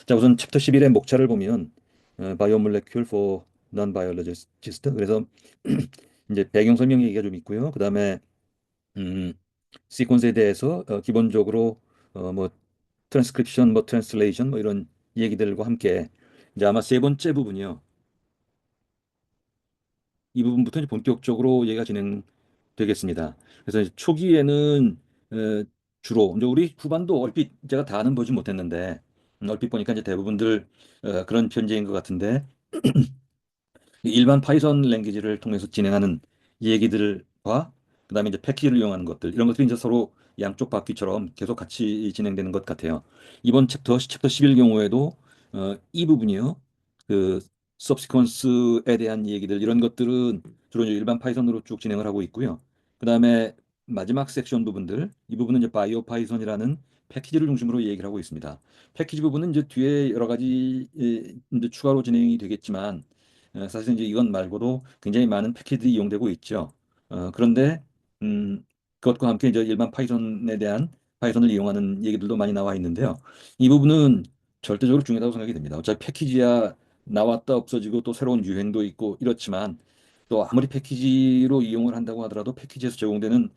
자, 우선 챕터 11의 목차를 보면 바이오몰레큘 for non-biologist. 그래서 이제 배경 설명 얘기가 좀 있고요. 그다음에 음, 시퀀스에 대해서 기본적으로 뭐 트랜스크립션, 뭐 트랜슬레이션 뭐 이런 얘기들과 함께 이제 아마 세 번째 부분이요. 이 부분부터 이제 본격적으로 얘기가 진행되겠습니다. 그래서 이제 초기에는 주로 이제 우리 후반도 얼핏 제가 다는 보진 못했는데 얼핏 보니까 이제 대부분들 그런 편제인 것 같은데 일반 파이썬 랭귀지를 통해서 진행하는 얘기들과 그다음에 이제 패키지를 이용하는 것들 이런 것들이 이제 서로 양쪽 바퀴처럼 계속 같이 진행되는 것 같아요. 이번 챕터 10일 경우에도 이 부분이요. 그 서브시퀀스에 대한 얘기들 이런 것들은 주로 이제 일반 파이썬으로 쭉 진행을 하고 있고요. 그다음에 마지막 섹션 부분들 이 부분은 이제 바이오 파이썬이라는 패키지를 중심으로 얘기를 하고 있습니다. 패키지 부분은 이제 뒤에 여러 가지 이제 추가로 진행이 되겠지만 사실 이제 이건 말고도 굉장히 많은 패키지들이 이용되고 있죠. 그런데 음, 그것과 함께 이제 일반 파이썬에 대한 파이썬을 이용하는 얘기들도 많이 나와 있는데요. 이 부분은 절대적으로 중요하다고 생각이 됩니다. 어차피 패키지야 나왔다 없어지고 또 새로운 유행도 있고 이렇지만 또 아무리 패키지로 이용을 한다고 하더라도 패키지에서 제공되는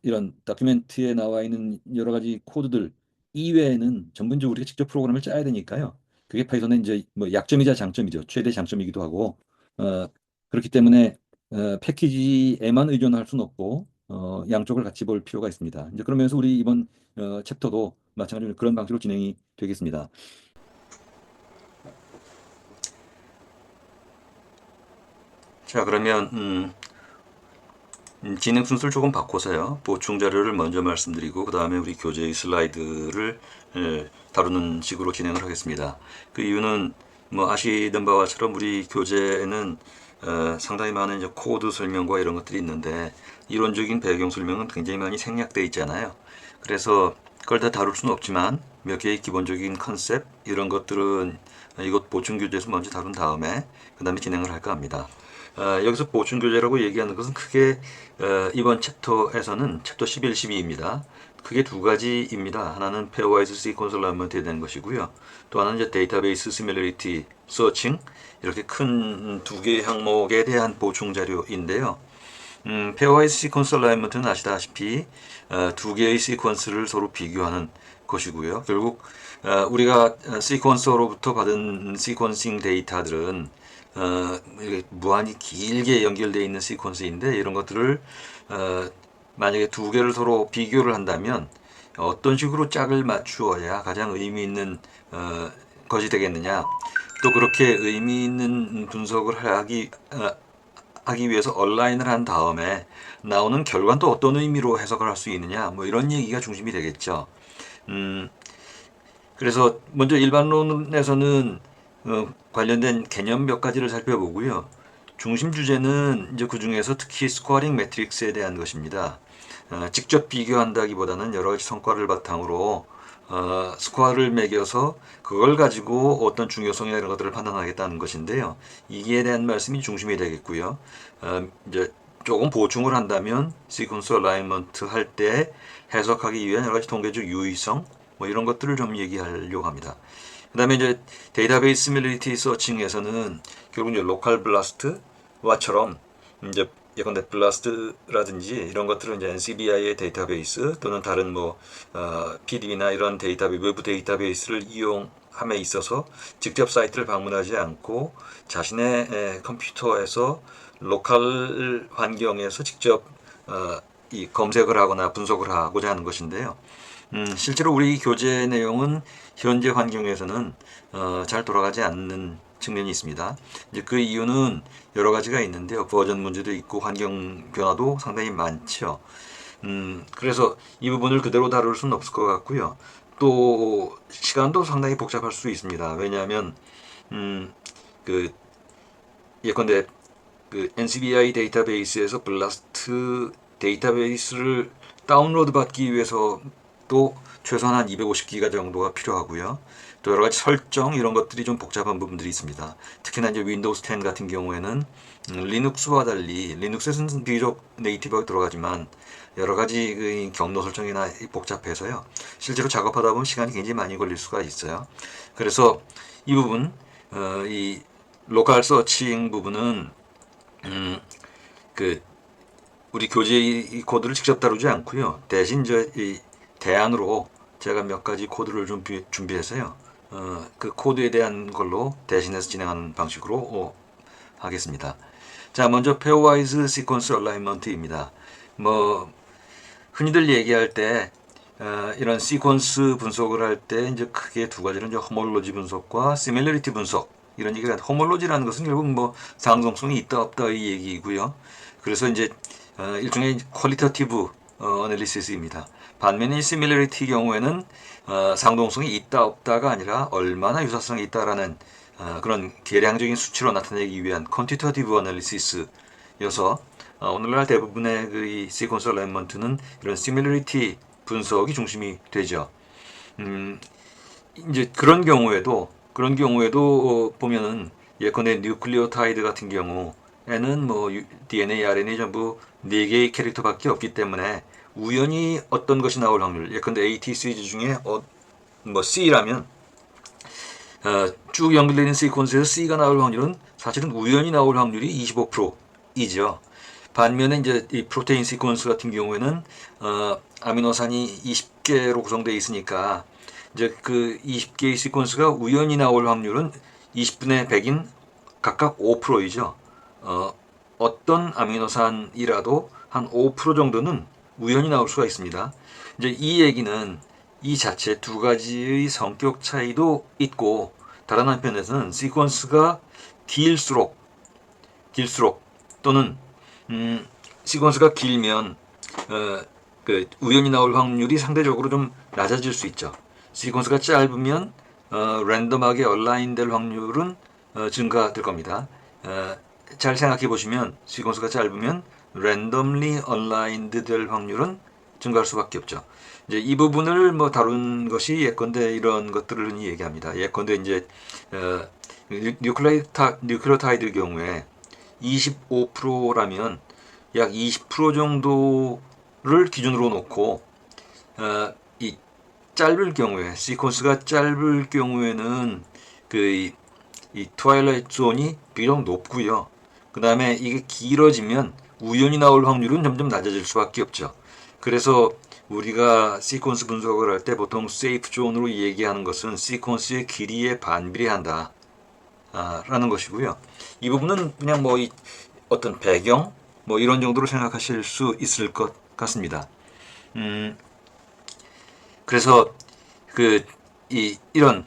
이런 다큐멘트에 나와 있는 여러 가지 코드들 이외에는 전문적으로 우리가 직접 프로그램을 짜야 되니까요. 그게 파이썬의 이제 뭐 약점이자 장점이죠. 최대 장점이기도 하고 어, 그렇기 때문에 패키지에만 의존할 수는 없고 양쪽을 같이 볼 필요가 있습니다. 이제 그러면서 우리 이번 챕터도 마찬가지로 그런 방식으로 진행이 되겠습니다. 자, 그러면 진행 순서를 조금 바꿔서요. 보충 자료를 먼저 말씀드리고 그 다음에 우리 교재의 슬라이드를 다루는 식으로 진행을 하겠습니다. 그 이유는 뭐 아시던 바와처럼 우리 교재에는 상당히 많은 이제 코드 설명과 이런 것들이 있는데 이론적인 배경 설명은 굉장히 많이 생략되어 있잖아요. 그래서 그걸 다 다룰 수는 없지만 몇 개의 기본적인 컨셉 이런 것들은 이것 보충 교재에서 먼저 다룬 다음에 그 다음에 진행을 할까 합니다. 여기서 보충 교재라고 얘기하는 것은 크게 이번 챕터에서는 챕터 11, 12입니다. 크게 두 가지입니다. 하나는 페어와이즈 시퀀스 얼라이먼트에 대한 것이고요. 또 하나는 이제 데이터베이스 시밀러리티 서칭 이렇게 큰 두 개의 항목에 대한 보충 자료인데요. 페어와이즈 시퀀스 얼라이먼트는 아시다시피 두 개의 시퀀스를 서로 비교하는 것이고요. 결국 우리가 시퀀서로부터 받은 시퀀싱 데이터들은 무한히 길게 연결되어 있는 시퀀스인데 이런 것들을 어, 만약에 두 개를 서로 비교를 한다면 어떤 식으로 짝을 맞추어야 가장 의미 있는 것이 되겠느냐 또 그렇게 의미 있는 분석을 하기 위해서 얼라인을 한 다음에 나오는 결과는 또 어떤 의미로 해석을 할 수 있느냐 뭐 이런 얘기가 중심이 되겠죠. 음, 그래서 먼저 일반론에서는 관련된 개념 몇 가지를 살펴보고요. 중심 주제는 이제 그 중에서 특히 스코어링 매트릭스에 대한 것입니다. 직접 비교한다기보다는 여러 가지 성과를 바탕으로 스코어를 매겨서 그걸 가지고 어떤 중요성이나 이런 것들을 판단하겠다는 것인데요. 이기에 대한 말씀이 중심이 되겠고요. 이제 조금 보충을 한다면 시퀀스 어라이먼트 할 때 해석하기 위한 여러 가지 통계적 유의성 뭐 이런 것들을 좀 얘기하려고 합니다. 그 다음에 이제 데이터베이스 시밀리티 서칭에서는 결국 이제 로컬 블라스트와처럼 이제 예컨대 블라스트라든지 이런 것들은 이제 NCBI의 데이터베이스 또는 다른 뭐 PDB나 이런 데이터베이스 외부 데이터베이스를 이용함에 있어서 직접 사이트를 방문하지 않고 자신의 컴퓨터에서 로컬 환경에서 직접 이 검색을 하거나 분석을 하고자 하는 것인데요. 실제로 우리 교재 내용은 현재 환경에서는 잘 돌아가지 않는 측면이 있습니다. 이제 그 이유는 여러 가지가 있는데요. 버전 문제도 있고 환경 변화도 상당히 많죠. 그래서 이 부분을 그대로 다룰 수는 없을 것 같고요. 또 시간도 상당히 복잡할 수 있습니다. 왜냐하면 음, 그 예컨대 그 NCBI 데이터베이스에서 블라스트 데이터베이스를 다운로드 받기 위해서 또 최소한 한 250기가 정도가 필요하고요. 또 여러 가지 설정 이런 것들이 좀 복잡한 부분들이 있습니다. 특히나 이제 윈도우스 10 같은 경우에는 리눅스와 달리 리눅스에서는 비교적 네이티브하게 들어가지만 여러 가지 그 경로 설정이나 복잡해서요. 실제로 작업하다 보면 시간이 굉장히 많이 걸릴 수가 있어요. 그래서 이 부분, 이 로컬 서칭 부분은 그 우리 교재 이 코드를 직접 다루지 않고요. 대신 이 대안으로 제가 몇 가지 코드를 준비해서요. 그 코드에 대한 걸로 대신해서 진행하는 방식으로 하겠습니다. 자, 먼저 페어와이즈 시퀀스 얼라이먼트입니다. 뭐 흔히들 얘기할 때 이런 시퀀스 분석을 할 때 이제 크게 두 가지는 이제 호몰로지 분석과 시밀러리티 분석 이런 얘기가 호몰로지라는 것은 결국 뭐 상성성이 있다 없다 이 얘기이고요. 그래서 이제 일종의 퀄리터티브 어널리시스입니다. 반면에 시밀러리티 경우에는 상동성이 있다 없다가 아니라 얼마나 유사성이 있다라는 그런 계량적인 수치로 나타내기 위한 퀀티터티브 어널리시스여서 오늘날 대부분의 그 이 시퀀스 얼라이먼트는 이런 시밀러리티 분석이 중심이 되죠. 이제 그런 경우에도 보면은 예컨대 뉴클리오타이드 같은 경우에는 뭐 DNA, RNA 전부 4개의 캐릭터밖에 없기 때문에 우연히 어떤 것이 나올 확률, 예컨대 AT 시리즈 중에 뭐 C라면 쭉 연결되는 시퀀스에서 C가 나올 확률은 사실은 우연히 나올 확률이 25%이죠. 반면에 이제 이 프로테인 시퀀스 같은 경우에는 아미노산이 20개로 구성되어 있으니까 이제 그 20개의 시퀀스가 우연히 나올 확률은 20분의 100인 각각 5%이죠. 어떤 아미노산이라도 한 5% 정도는 우연히 나올 수가 있습니다. 이제 이 얘기는 이 자체 두 가지의 성격 차이도 있고 다른 한편에서는 시퀀스가 길수록 또는 시퀀스가 길면 그 우연히 나올 확률이 상대적으로 좀 낮아질 수 있죠. 시퀀스가 짧으면 랜덤하게 얼라인될 확률은 증가될 겁니다. 잘 생각해 보시면 시퀀스가 짧으면 랜덤리 얼라인드 될 확률은 증가할 수밖에 없죠. 이제 이 부분을 뭐 다룬 것이 예컨대 이런 것들을 흔히 얘기합니다. 예컨대 이제 뉴클레오타이드 경우에 25%라면 약 20% 정도를 기준으로 놓고 이 짧을 경우에 시퀀스가 짧을 경우에는 그 이 트와일라이트 존이 비교적 높고요. 그 다음에 이게 길어지면 우연히 나올 확률은 점점 낮아질 수밖에 없죠. 그래서 우리가 시퀀스 분석을 할 때 보통 세이프 존으로 얘기하는 것은 시퀀스의 길이에 반비례한다 라는 것이고요. 이 부분은 그냥 뭐 어떤 배경 뭐 이런 정도로 생각하실 수 있을 것 같습니다. 그래서 이런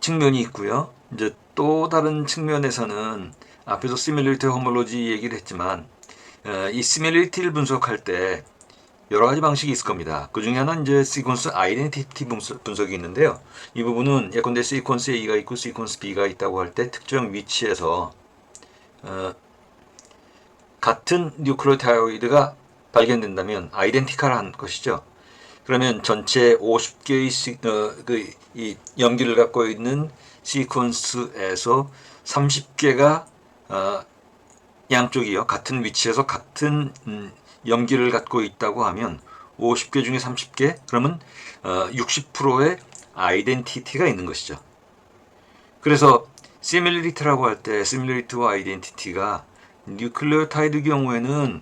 측면이 있고요. 이제 또 다른 측면에서는 앞에서 시밀리티 호몰로지 얘기를 했지만 이 시밀리티를 분석할 때 여러 가지 방식이 있을 겁니다. 그 중에 하나는 이제 시퀀스 아이덴티티 분석이 있는데요. 이 부분은 예컨대 시퀀스 A가 있고 시퀀스 B가 있다고 할 때 특정 위치에서 같은 뉴클레오타이드가 발견된다면 아이덴티컬한 것이죠. 그러면 전체 50개의 이 염기를 갖고 있는 시퀀스에서 30개가 양쪽이요 같은 위치에서 같은 염기를 갖고 있다고 하면 50개 중에 30개 그러면 60%의 아이덴티티가 있는 것이죠. 그래서 시밀리티라고 할 때 시밀리티와 아이덴티티가 뉴클레오타이드 경우에는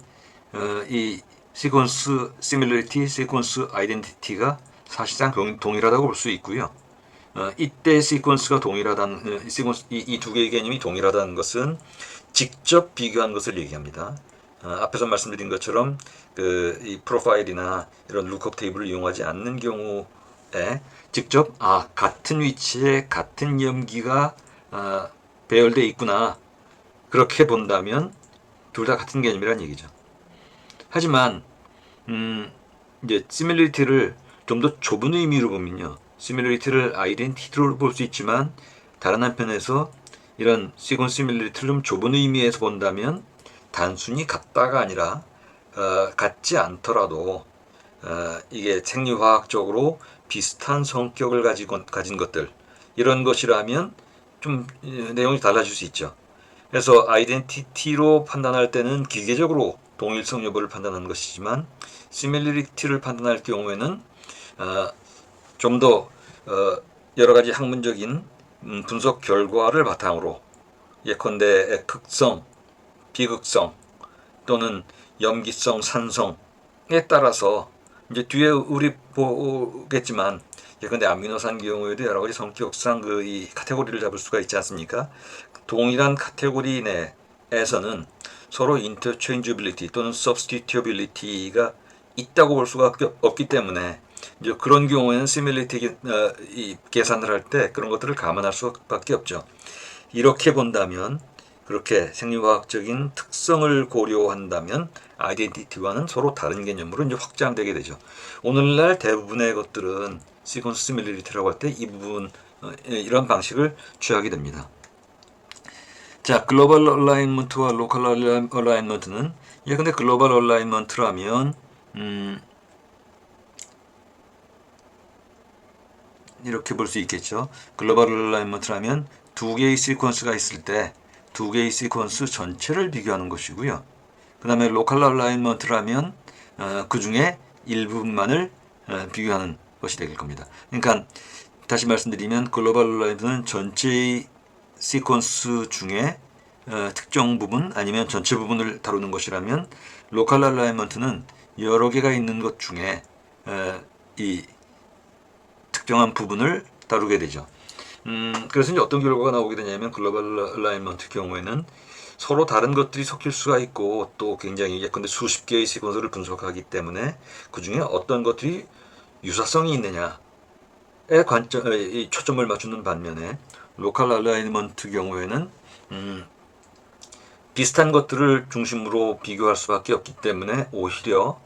이 시퀀스 시밀리티, 시퀀스 아이덴티티가 사실상 동일하다고 볼 수 있고요. 이때 시퀀스가 동일하다는 이 두 개의 개념이 동일하다는 것은 직접 비교한 것을 얘기합니다. 앞에서 말씀드린 것처럼 이 프로파일이나 이런 룩업 테이블을 이용하지 않는 경우에 직접 같은 위치에 같은 염기가 배열되어 있구나 그렇게 본다면 둘 다 같은 개념이라는 얘기죠. 하지만 이제 시밀리티를 좀 더 좁은 의미로 보면요. 시밀리티를 아이덴티티로 볼 수 있지만 다른 한편에서 이런 시퀀스 시밀리티를 좀 좁은 의미에서 본다면 단순히 같다가 아니라 같지 않더라도 이게 생리화학적으로 비슷한 성격을 가진 것들, 이런 것이라면 좀 내용이 달라질 수 있죠. 그래서 아이덴티티로 판단할 때는 기계적으로 동일성 여부를 판단하는 것이지만 시밀리티를 판단할 경우에는 좀 더 여러 가지 학문적인 분석 결과를 바탕으로 예컨대 극성, 비극성 또는 염기성, 산성에 따라서 이제 뒤에 우리 보겠지만 예컨대 아미노산 경우에도 여러 가지 성격상 이 카테고리를 잡을 수가 있지 않습니까? 동일한 카테고리 내에서는 서로 interchangeability 또는 substitutability가 있다고 볼 수가 없기 때문에 이제 그런 경우에는 시뮬리티 계산을 할 때 그런 것들을 감안할 수밖에 없죠. 이렇게 본다면 그렇게 생리화학적인 특성을 고려한다면 아이덴티티와는 서로 다른 개념으로 이제 확장되게 되죠. 오늘날 대부분의 것들은 시퀀스 시밀리티라고 할 때 이 부분 이런 방식을 취하게 됩니다. 자, 글로벌 얼라인먼트와 로컬 얼라인먼트는 근데 글로벌 얼라인먼트라면 이렇게 볼 수 있겠죠. 글로벌 얼라인먼트라면 두 개의 시퀀스가 있을 때 두 개의 시퀀스 전체를 비교하는 것이고요. 그 다음에 로컬 얼라인먼트라면 그 중에 일부분만을 비교하는 것이 될 겁니다. 그러니까 다시 말씀드리면 글로벌 얼라인먼트는 전체의 시퀀스 중에 특정 부분 아니면 전체 부분을 다루는 것이라면 로컬 얼라인먼트는 여러 개가 있는 것 중에 이 특정한 부분을 다루게 되죠. 그래서 이제 어떤 결과가 나오게 되냐면 글로벌 얼라인먼트 경우에는 서로 다른 것들이 섞일 수가 있고 또 굉장히 예컨대 수십 개의 시퀀스를 분석하기 때문에 그 중에 어떤 것들이 유사성이 있느냐에 초점을 맞추는 반면에 로컬 얼라인먼트 경우에는 비슷한 것들을 중심으로 비교할 수밖에 없기 때문에 오히려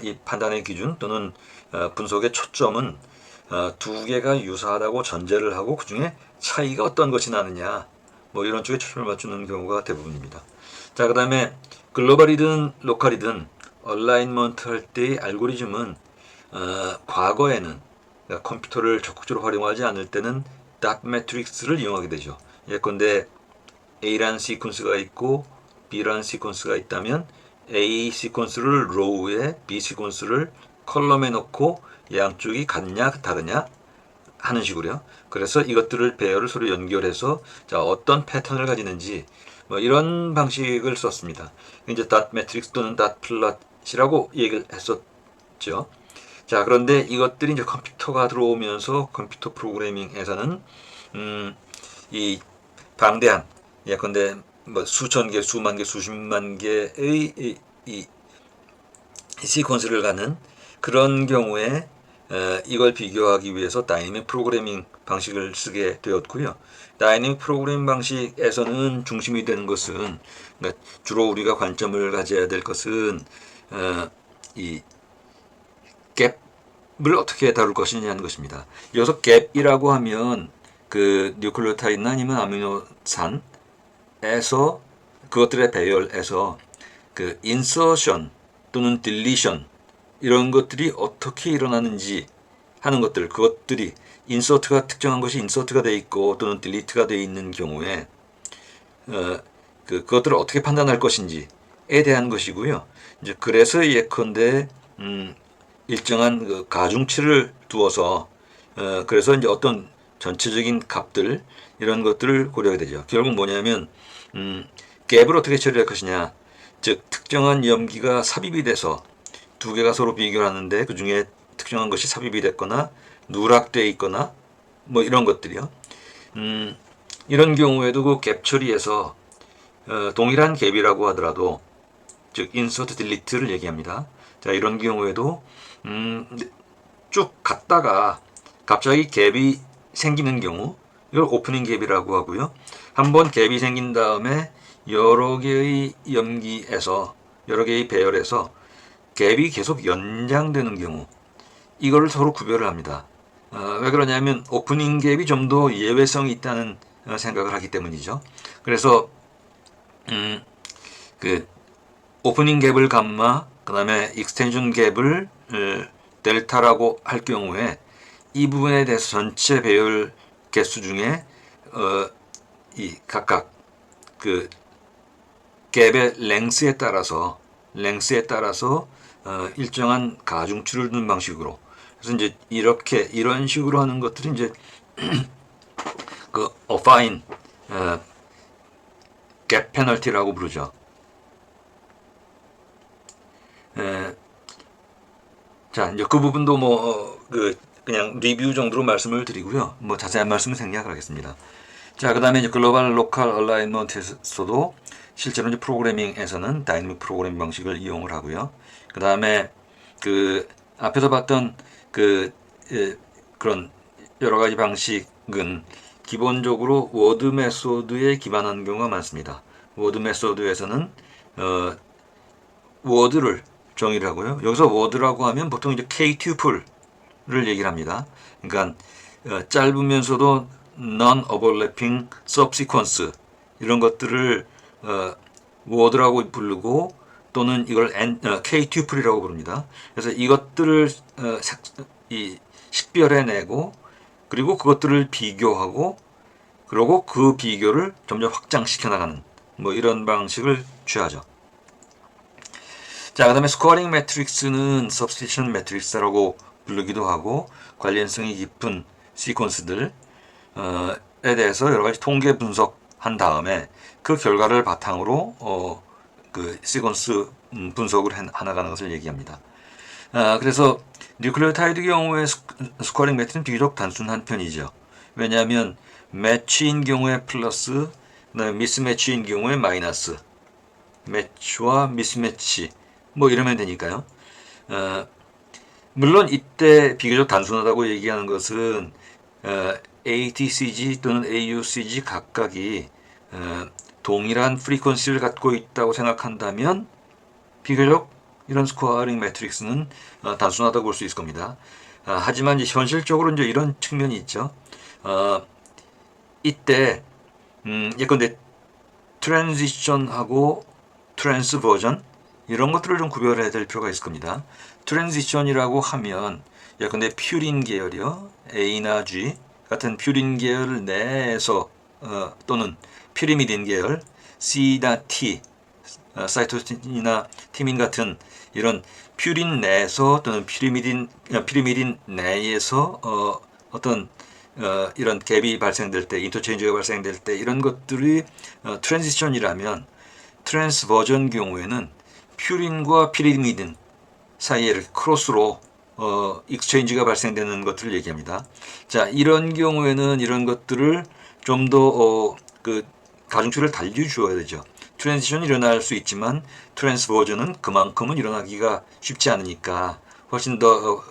이 판단의 기준 또는 분석의 초점은 두 개가 유사하다고 전제를 하고 그 중에 차이가 어떤 것이 나느냐 뭐 이런 쪽에 초점을 맞추는 경우가 대부분입니다. 자, 그 다음에 글로벌이든 로컬이든 얼라인먼트 할 때의 알고리즘은 과거에는 그러니까 컴퓨터를 적극적으로 활용하지 않을 때는 닷 매트릭스를 이용하게 되죠. 예컨대 A라는 시퀀스가 있고 B라는 시퀀스가 있다면 A 시퀀스를 로우에 B 시퀀스를 컬럼에 넣고 양쪽이 같냐 다르냐 하는 식으로요. 그래서 이것들을 배열을 서로 연결해서 자 어떤 패턴을 가지는지 뭐 이런 방식을 썼습니다. 이제 닷 매트릭스 또는 닷 플롯이라고 얘기를 했었죠. 자, 그런데 이것들이 이제 컴퓨터가 들어오면서 컴퓨터 프로그래밍에서는 이 방대한 예컨대 뭐 수천 개, 수만 개, 수십만 개의 이 시퀀스를 가는 그런 경우에 이걸 비교하기 위해서 다이내믹 프로그래밍 방식을 쓰게 되었고요. 다이내믹 프로그래밍 방식에서는 중심이 되는 것은 그러니까 주로 우리가 관점을 가져야 될 것은 이 갭을 어떻게 다룰 것이냐는 것입니다. 여기서 갭이라고 하면 그 뉴클레오타이드나 아니면 아미노산에서 그것들의 배열에서 그 인서션 또는 딜리션 이런 것들이 어떻게 일어나는지 하는 것들, 그것들이 인서트가 특정한 것이 인서트가 되어 있고 또는 딜리트가 되어 있는 경우에 그것들을 어떻게 판단할 것인지에 대한 것이고요. 이제 그래서 예컨대 일정한 그 가중치를 두어서 그래서 이제 어떤 전체적인 값들 이런 것들을 고려하게 되죠. 결국 뭐냐면 갭을 어떻게 처리할 것이냐, 즉 특정한 염기가 삽입이 돼서 두 개가 서로 비교를 하는데 그 중에 특정한 것이 삽입이 됐거나 누락되어 있거나 뭐 이런 것들이요. 이런 경우에도 그 갭 처리에서 동일한 갭이라고 하더라도 즉 인서트 딜리트를 얘기합니다. 자, 이런 경우에도 쭉 갔다가 갑자기 갭이 생기는 경우 이걸 오프닝 갭이라고 하고요. 한번 갭이 생긴 다음에 여러 개의 염기에서 여러 개의 배열에서 갭이 계속 연장되는 경우 이거를 서로 구별을 합니다. 왜 그러냐면 오프닝 갭이 좀 더 예외성이 있다는 생각을 하기 때문이죠. 그래서 그 오프닝 갭을 감마 그 다음에 익스텐션 갭을 델타라고 할 경우에 이 부분에 대해서 전체 배열 개수 중에 이 각각 그 갭의 랭스에 따라서 일정한 가중치를 두는 방식으로, 그래서 이제 이런 식으로 하는 것들이 이제 그 어파인 갭 페널티라고 부르죠. 자, 이제 그 부분도 그냥 리뷰 정도로 말씀을 드리고요. 뭐 자세한 말씀은 생략하겠습니다. 자, 그 다음에 이제 글로벌 로컬 얼라이먼트에서도 실제로 이제 프로그래밍에서는 다이내믹 프로그래밍 방식을 이용을 하고요. 그 다음에 그 앞에서 봤던 그런 여러 가지 방식은 기본적으로 워드 메소드에 기반한 경우가 많습니다. 워드 메소드에서는 워드를 정의를 하고요. 여기서 워드라고 하면 보통 이제 K-튜플을 얘기를 합니다. 그러니까 짧으면서도 non-overlapping subsequence 이런 것들을 워드라고 부르고 또는 이걸 K-튜플이라고 부릅니다. 그래서 이것들을 식별해내고 그리고 그것들을 비교하고 그리고 그 비교를 점점 확장시켜 나가는 뭐 이런 방식을 취하죠. 자, 그 다음에 스코어링 매트릭스는 substitution 매트릭스라고 부르기도 하고 관련성이 깊은 시퀀스들에 대해서 여러 가지 통계 분석한 다음에 그 결과를 바탕으로 그 시퀀스 분석을 해나가는 것을 얘기합니다. 그래서 뉴클레오타이드 경우에 스코어링 매트는 비교적 단순한 편이죠. 왜냐하면 매치인 경우에 플러스, 그다음에 미스매치인 경우에 마이너스, 매치와 미스매치 뭐 이러면 되니까요. 물론 이때 비교적 단순하다고 얘기하는 것은 ATCG 또는 AUCG 각각이 동일한 프리퀀시를 갖고 있다고 생각한다면 비교적 이런 스코어링 매트릭스는 단순하다고 볼 수 있을 겁니다. 하지만 이제 현실적으로 이제 이런 측면이 있죠. 이때 예컨대 트랜지션하고 트랜스버전 이런 것들을 좀 구별해야 될 필요가 있을 겁니다. 트랜지션이라고 하면 예컨대 퓨린 계열이요, A나 G 같은 퓨린 계열 내에서 또는 피리미딘 계열 C나 T, 사이토신이나 티민 같은 이런 퓨린 내에서 또는 피리미딘 내에서 어떤 이런 갭이 발생될 때, 인터체인지가 발생될 때 이런 것들이 트랜지션이라면 트랜스버전 경우에는 퓨린과 피리미딘 사이에 이렇게 크로스로 익스체인지가 발생되는 것들을 얘기합니다. 자, 이런 경우에는 이런 것들을 좀 더 가중치를 달리 주어야 되죠. 트랜지션이 일어날 수 있지만 트랜스버전은 그만큼은 일어나기가 쉽지 않으니까 훨씬 더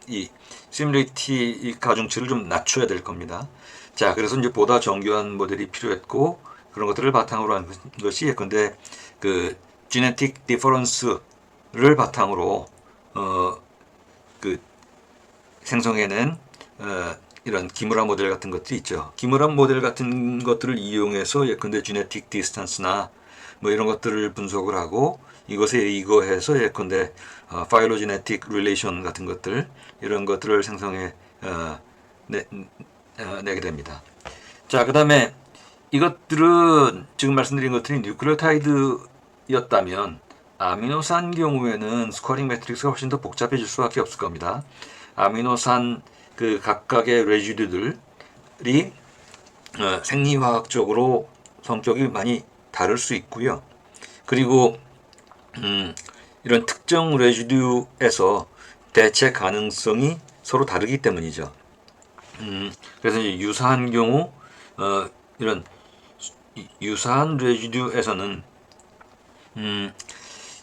이 시뮬레이티 가중치를 좀 낮춰야 될 겁니다. 자, 그래서 이제 보다 정교한 모델이 필요했고 그런 것들을 바탕으로 한 것이 예컨대 그 지네틱 디퍼런스를 바탕으로 생성해낸 이런 기무라 모델 같은 것들이 있죠. 기무라 모델 같은 것들을 이용해서 예컨대 지네틱 디스턴스나 뭐 이런 것들을 분석을 하고 이것에 의거해서 예컨대 파일로지네틱 릴레이션 같은 것들 이런 것들을 생성해 내게 됩니다. 자, 그 다음에 이것들은 지금 말씀드린 것들이 뉴클레오타이드였다면 아미노산 경우에는 스코어링 매트릭스가 훨씬 더 복잡해질 수밖에 없을 겁니다. 아미노산 그 각각의 레지듀들이 생리화학적으로 성격이 많이 다를 수 있고요. 그리고 이런 특정 레지듀에서 대체 가능성이 서로 다르기 때문이죠. 그래서 이제 유사한 경우 이런 유사한 레지듀에서는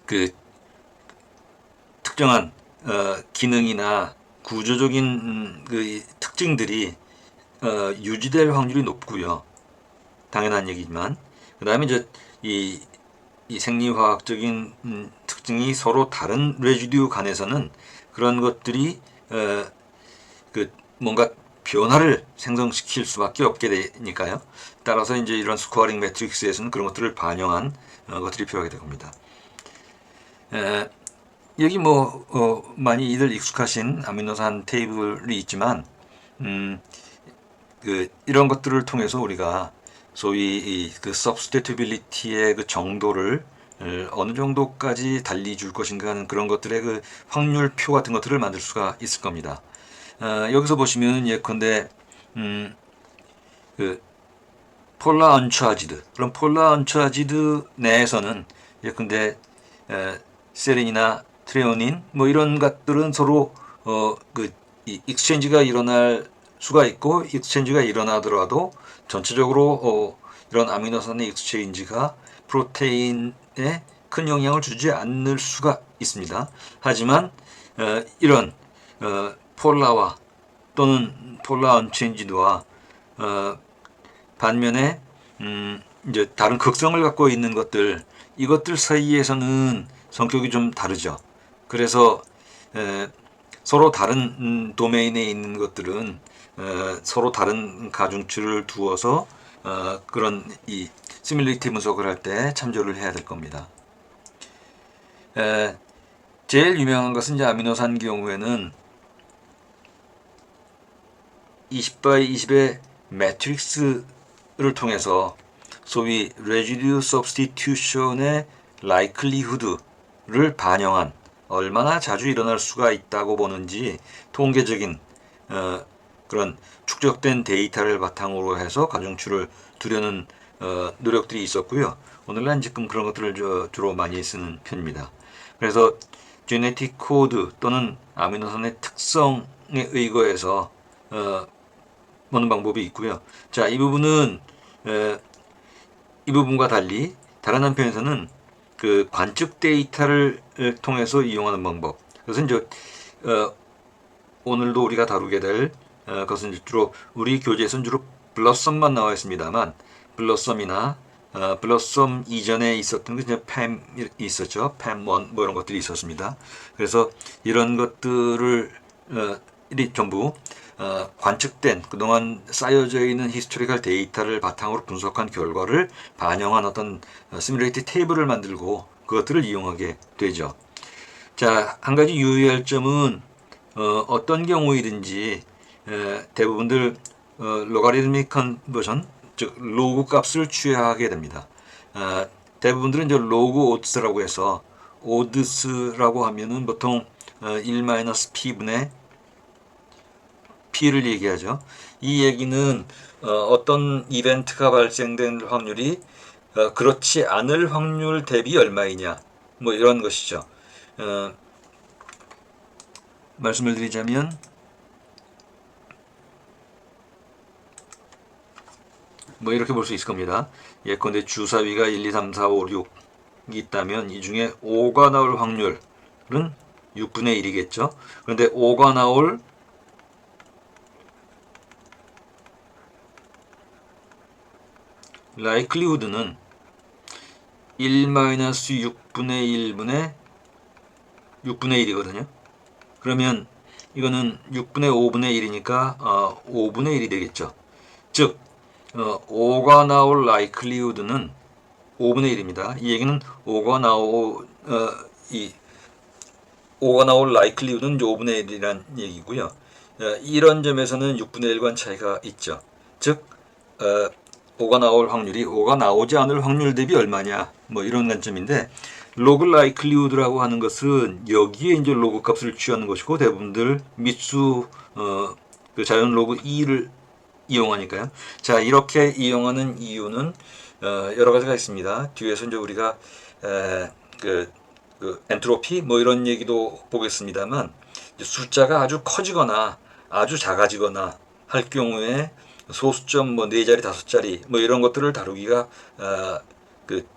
그 특정한 기능이나 구조적인 그 특징들이 유지될 확률이 높고요. 당연한 얘기지만 그 다음에 이제 이 생리화학적인 특징이 서로 다른 레지듀 간에서는 그런 것들이 그 뭔가 변화를 생성시킬 수밖에 없게 되니까요. 따라서 이제 이런 스코어링 매트릭스에서는 그런 것들을 반영한 것들이 필요하게 될 겁니다. 여기 많이 이들 익숙하신 아미노산 테이블이 있지만 음, 이런 것들을 통해서 우리가 소위 그 substitutability의 그 정도를 어느 정도까지 달리 줄 것인가 하는 그런 것들의 그 확률표 같은 것들을 만들 수가 있을 겁니다. 여기서 보시면 예컨대 그 폴라 언차지드, 그럼 폴라 언차지드 내에서는 예컨대 세린이나 트레오닌 뭐 이런 것들은 서로 이 익스체인지가 일어날 수가 있고, 익스체인지가 일어나더라도 전체적으로 이런 아미노산의 익스체인지가 프로테인에 큰 영향을 주지 않을 수가 있습니다. 하지만 이런 폴라와 또는 폴라 언체인지드와 반면에 이제 다른 극성을 갖고 있는 것들, 이것들 사이에서는 성격이 좀 다르죠. 그래서 서로 다른 도메인에 있는 것들은 서로 다른 가중치를 두어서 그런 이 시뮬레이티브 분석을 할 때 참조를 해야 될 겁니다. 제일 유명한 것은 이제 아미노산 경우에는 20by 20의 매트릭스를 통해서 소위 residue substitution의 likelihood를 반영한, 얼마나 자주 일어날 수가 있다고 보는지 통계적인 그런 축적된 데이터를 바탕으로 해서 가중치를 두려는 노력들이 있었고요. 오늘날 지금 그런 것들을 주로 많이 쓰는 편입니다. 그래서 제네틱 코드 또는 아미노산의 특성에 의거해서 보는 방법이 있고요. 자, 이 부분은 이 부분과 달리 다른 한편에서는 그 관측 데이터를 통해서 이용하는 방법. 그것은 이제 오늘도 우리가 다루게 될 것은 주로 우리 교재에서는 주로 블러썸만 나와 있습니다만, 블러썸이나 블러썸 이전에 있었던 게 이제 팸 있었죠. 팸1 뭐 이런 것들이 있었습니다. 그래서 이런 것들을 이 전부 관측된 그동안 쌓여져 있는 히스토리컬 데이터를 바탕으로 분석한 결과를 반영한 어떤 시뮬레이트 테이블을 만들고 그것들을 이용하게 되죠. 자, 한 가지 유의할 점은 어떤 경우이든지 대부분들 로가리드믹 컨버전, 즉 로그 값을 취하게 됩니다. 대부분들은 이제 로그 오드스라고 해서, 오드스라고 하면은 보통 1-p분의 P를 얘기하죠. 이 얘기는 어떤 이벤트가 발생된 확률이 그렇지 않을 확률 대비 얼마이냐, 뭐 이런 것이죠. 말씀을 드리자면 뭐 이렇게 볼 수 있을 겁니다. 예컨대 주사위가 1, 2, 3, 4, 5, 6이 있다면 이 중에 5가 나올 확률은 6분의 1이겠죠. 그런데 5가 나올 likelihood는 1-6분의 1분의 6분의 1이거든요. 그러면 이거는 6분의 5분의 1이니까 5분의 1이 되겠죠. 즉 5가 나올 likelihood는 5분의 1입니다. 이 얘기는 5가 나올 likelihood는 5분의 1이란 얘기고요. 이런 점에서는 6분의 1과 차이가 있죠. 즉 5가 나올 확률이 5가 나오지 않을 확률 대비 얼마냐, 뭐 이런 관점인데, 로그 라이클리우드라고 하는 것은 여기에 이제 로그 값을 취하는 것이고, 대부분들 밑수 그 자연 로그 2를 이용하니까요. 자, 이렇게 이용하는 이유는 여러 가지가 있습니다. 뒤에서 이제 우리가 그 엔트로피 뭐 이런 얘기도 보겠습니다만, 숫자가 아주 커지거나 아주 작아지거나 할 경우에 소수점 뭐 4자리 5자리 뭐 이런 것들을 다루기가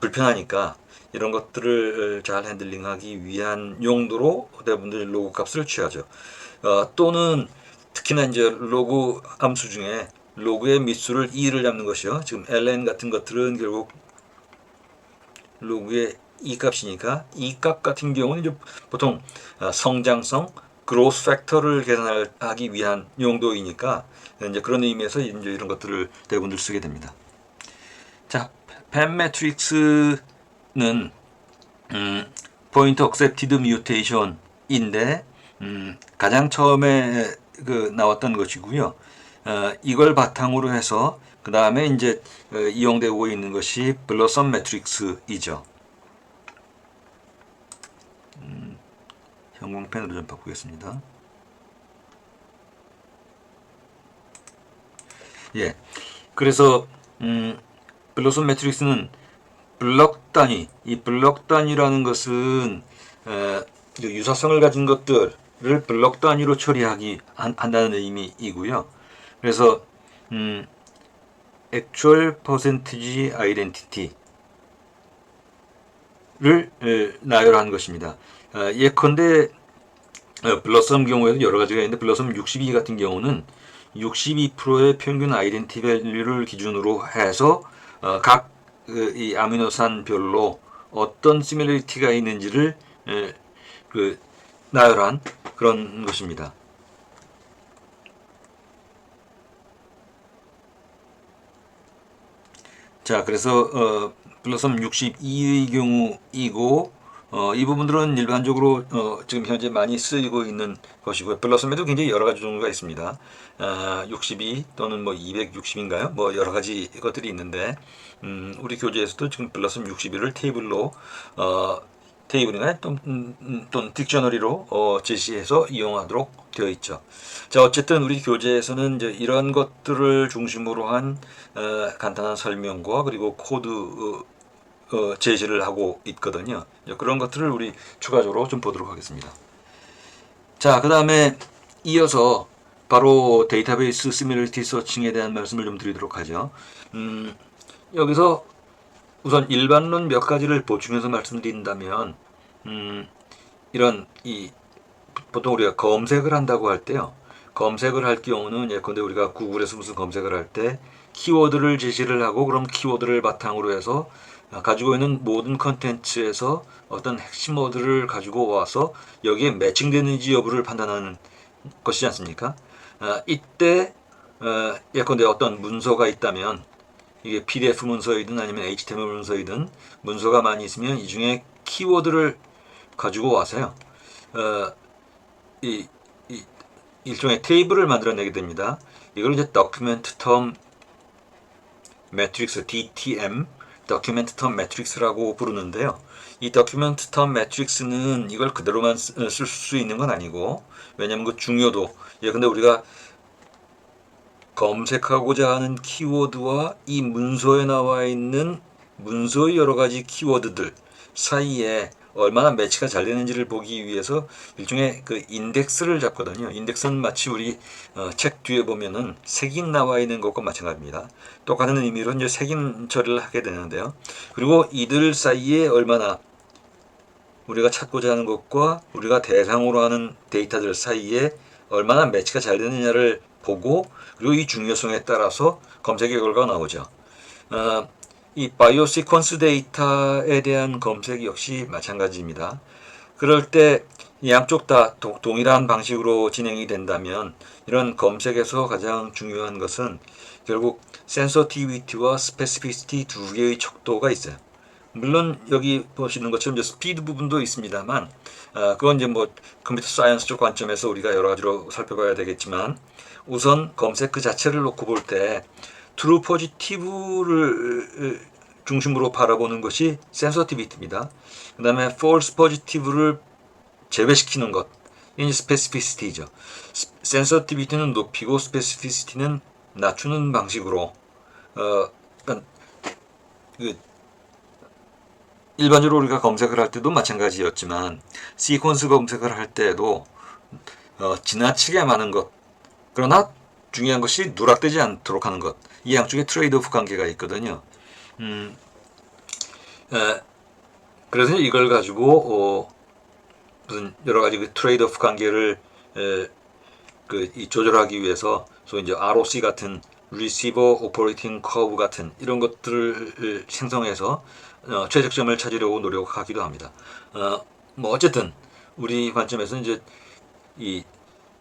불편하니까 이런 것들을 잘 핸들링하기 위한 용도로 대부분들 로그 값을 취하죠. 또는 특히나 이제 로그 함수 중에 로그의 밑수를 2를 잡는 것이요. 지금 ln 같은 것들은 결국 로그의 이 값이니까 이 값 같은 경우는 이제 보통 성장성 그로스 팩터를 계산하기 위한 용도이니까 이제 그런 의미에서 이제 이런 것들을 대부분들 쓰게 됩니다. 자, 팸 매트릭스는 포인트 억셉티드 뮤테이션인데 가장 처음에 나왔던 것이고요. 이걸 바탕으로 해서 그 다음에 이제 이용되고 있는 것이 블러썸 매트릭스이죠. 형광펜으로 좀 바꾸겠습니다. 예. 그래서 블러썸 매트릭스는 블럭 단위, 이 블럭 단위라는 것은 유사성을 가진 것들을 블럭 단위로 처리하기 한다는 의미이고요. 그래서 actual percentage identity를 나열한 것입니다. 예컨대 블러썸 경우에도 여러 가지가 있는데 블러썸 62 같은 경우는 62%의 평균 아이덴티 밸류를 기준으로 해서 각 이 아미노산별로 어떤 시밀리티가 있는지를 나열한 그런 것입니다. 자, 그래서 블러썸 62의 경우이고 이 부분들은 일반적으로 지금 현재 많이 쓰이고 있는 것이고요. 블러썸에도 굉장히 여러 가지 종류가 있습니다. 62 또는 뭐 260인가요? 뭐 여러 가지 것들이 있는데 우리 교재에서도 지금 블러썸 62를 테이블로 테이블이나 또는 딕셔너리로 제시해서 이용하도록 되어 있죠. 자, 어쨌든 우리 교재에서는 이제 이런 것들을 중심으로 한 간단한 설명과 그리고 코드 제시를 하고 있거든요. 그런 것들을 우리 추가적으로 좀 보도록 하겠습니다. 자, 그 다음에 이어서 바로 데이터베이스 시밀리티 서칭에 대한 말씀을 좀 드리도록 하죠. 여기서 우선 일반론 몇 가지를 보충해서 말씀드린다면 이런 보통 우리가 검색을 한다고 할 때요. 검색을 할 경우는 예컨대 우리가 구글에서 무슨 검색을 할 때 키워드를 제시를 하고 그럼 키워드를 바탕으로 해서 가지고 있는 모든 컨텐츠에서 어떤 핵심 워드를 가지고 와서 여기에 매칭되는지 여부를 판단하는 것이지 않습니까? 이때 예컨대 어떤 문서가 있다면 이게 PDF 문서이든 아니면 HTML 문서이든 문서가 많이 있으면 이 중에 키워드를 가지고 와서요. 이 일종의 테이블을 만들어내게 됩니다. 이걸 이제 Document Term Matrix (DTM) Document Term Matrix라고 부르는데요. 이 Document Term Matrix는 이걸 그대로만 쓸 수 있는 건 아니고 왜냐하면 그 중요도 근데 우리가 검색하고자 하는 키워드와 이 문서에 나와 있는 문서의 여러 가지 키워드들 사이에 얼마나 매치가 잘 되는지를 보기 위해서 일종의 그 인덱스를 잡거든요. 인덱스는 마치 우리 책 뒤에 보면은 색인 나와 있는 것과 마찬가지입니다. 똑같은 의미로 이제 색인 처리를 하게 되는데요. 그리고 이들 사이에 얼마나 우리가 찾고자 하는 것과 우리가 대상으로 하는 데이터들 사이에 얼마나 매치가 잘 되느냐를 보고 그리고 이 중요성에 따라서 검색의 결과가 나오죠. 이 바이오 시퀀스 데이터에 대한 검색 역시 마찬가지입니다. 그럴 때 양쪽 다 동일한 방식으로 진행이 된다면 이런 검색에서 가장 중요한 것은 결국 센서티비티와 스페시피시티 두 개의 척도가 있어요. 물론 여기 보시는 것처럼 이제 스피드 부분도 있습니다만 그건 이제 뭐 컴퓨터 사이언스 쪽 관점에서 우리가 여러 가지로 살펴봐야 되겠지만 우선 검색 그 자체를 놓고 볼 때 트루 포지티브를 중심으로 바라보는 것이 센서티비티입니다. 그 다음에 false positive를 제외시키는 것, 이 스페시피시티죠. 센서티비티는 높이고 스페시피시티는 낮추는 방식으로 그러니까 일반적으로 우리가 검색을 할 때도 마찬가지였지만 시퀀스 검색을 할 때도 지나치게 많은 것 그러나 중요한 것이 누락되지 않도록 하는 것 이 양쪽에 트레이드오프 관계가 있거든요. 그래서 이걸 가지고 무슨 여러 가지 그 트레이드오프 관계를 조절하기 위해서 소위 이제 ROC 같은 Receiver Operating Curve 같은 이런 것들을 생성해서 최적점을 찾으려고 노력하기도 합니다. 뭐 어쨌든 우리 관점에서 이제 이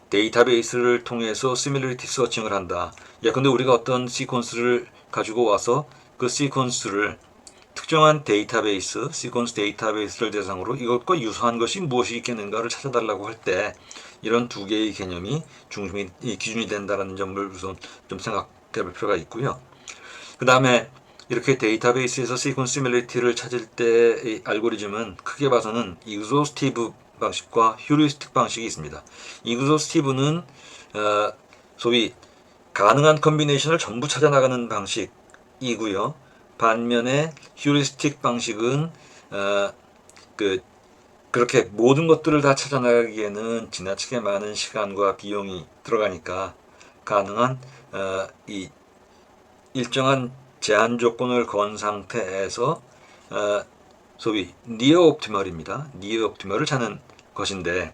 데이터베이스를 통해서 시밀리티 서칭을 한다. 예컨대 우리가 어떤 시퀀스를 가지고 와서 그 시퀀스를 특정한 데이터베이스, 시퀀스 데이터베이스를 대상으로 이것과 유사한 것이 무엇이 있겠는가를 찾아달라고 할 때 이런 두 개의 개념이 중심이 기준이 된다는 점을 우선 좀 생각해 볼 필요가 있고요. 그 다음에 이렇게 데이터베이스에서 시퀀스 시뮬리티를 찾을 때의 알고리즘은 크게 봐서는 익소스티브 방식과 휴리스틱 방식이 있습니다. 익소스티브는 소위 가능한 컨비네이션을 전부 찾아 나가는 방식이고요. 반면에 휴리스틱 방식은 그렇게 모든 것들을 다 찾아 나가기에는 지나치게 많은 시간과 비용이 들어가니까 가능한 이 일정한 제한 조건을 건 상태에서 소위 니어 옵티멀입니다. 니어 옵티멀을 찾는 것인데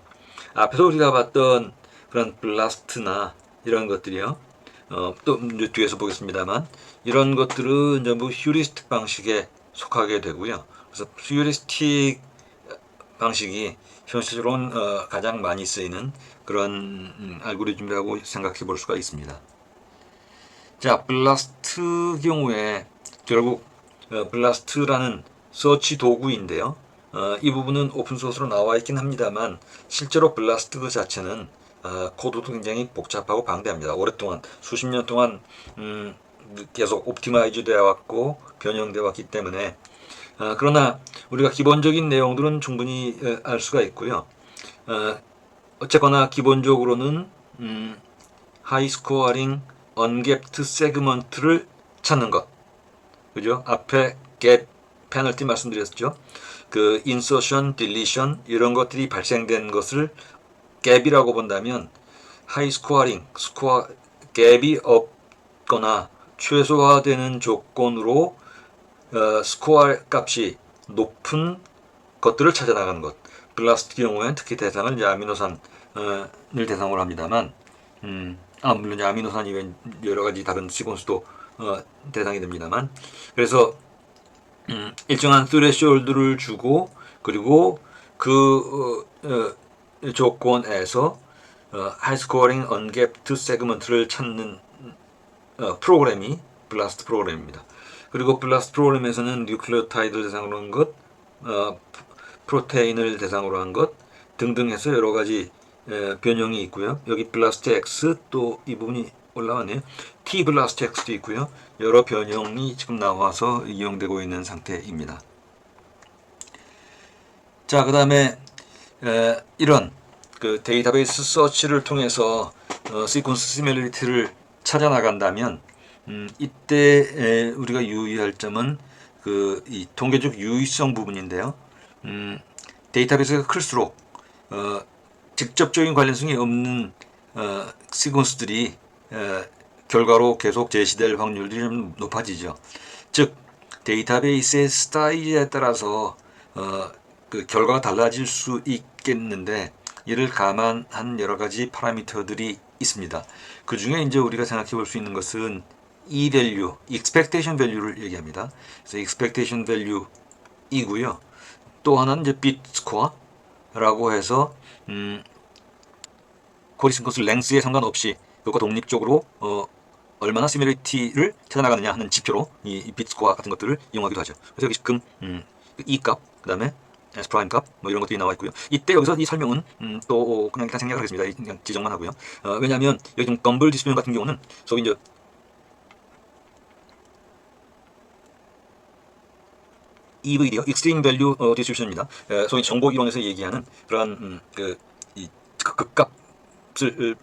앞에서 우리가 봤던 그런 블라스트나 이런 것들이요. 또 이제 뒤에서 보겠습니다만 이런 것들은 전부 휴리스틱 방식에 속하게 되고요. 그래서 휴리스틱 방식이 현실적으로는 가장 많이 쓰이는 그런 알고리즘이라고 생각해 볼 수가 있습니다. 자, 블라스트 경우에 결국 블라스트라는 서치 도구인데요. 이 부분은 오픈소스로 나와 있긴 합니다만 실제로 블라스트 그 자체는 코드도 굉장히 복잡하고 방대합니다. 오랫동안 수십 년 동안 계속 옵티마이즈 되어 왔고 변형되어 왔기 때문에 그러나 우리가 기본적인 내용들은 충분히 알 수가 있고요. 어쨌거나 기본적으로는 하이 스코어링 언갭트 세그먼트를 찾는 것, 그죠? 앞에 갭 페널티 말씀드렸죠. 그 인서션, 딜리션 이런 것들이 발생된 것을 갭이라고 본다면 하이 스코어링, 갭이 없거나 최소화되는 조건으로 스코어 값이 높은 것들을 찾아 나가는 것. 블라스트 경우에는 특히 대상을 이제 아미노산을 대상으로 합니다만, 물론 이제 아미노산 이외 여러 가지 다른 시퀀스도 대상이 됩니다만, 그래서 일정한 스레시홀드를 주고 그리고 그 조건에서 하이스코어링 언갭트 세그먼트를 찾는 프로그램이 블라스트 프로그램입니다. 그리고 블라스트 프로그램에서는 뉴클레오타이드를 대상으로 한 것, 프로테인을 대상으로 한 것 등등 해서 여러 가지 변형이 있고요. 여기 블라스트 X 또 이 부분이 올라왔네요. T 블라스트 X도 있고요. 여러 변형이 지금 나와서 이용되고 있는 상태입니다. 자, 그 다음에 이런 그 데이터베이스 서치를 통해서 시퀀스 시뮬리티를 찾아 나간다면 이때 우리가 유의할 점은 그 이 통계적 유의성 부분인데요. 데이터베이스가 클수록 직접적인 관련성이 없는 시퀀스들이 결과로 계속 제시될 확률이 좀 높아지죠. 즉 데이터베이스의 사이즈에 따라서 그 결과가 달라질 수 있겠는데 이를 감안한 여러 가지 파라미터들이 있습니다. 그 중에 이제 우리가 생각해 볼 수 있는 것은 E value, expectation value를 얘기합니다. 그래서 expectation value이고요. 또 하나는 이제 bit score라고 해서 코리스콘스 랭스에 상관없이 그것과 독립적으로 얼마나 시뮬리티를 찾아나가느냐 하는 지표로 이 bit score 같은 것들을 이용하기도 하죠. 그래서 여기 지금 E 값, 그 다음에 S 프라임 값, 뭐 이런 것들이 나와 있고요. 이때 여기서 이 설명은 또 그냥 일단 생략을 하겠습니다. 그냥 지정만 하고요. 왜냐하면 여기 좀 덤블 디스플레이 같은 경우는 소위 이제 EVD요, Extreme Value Distribution입니다. 소위 정보 이론에서 얘기하는 그러한 이 극값을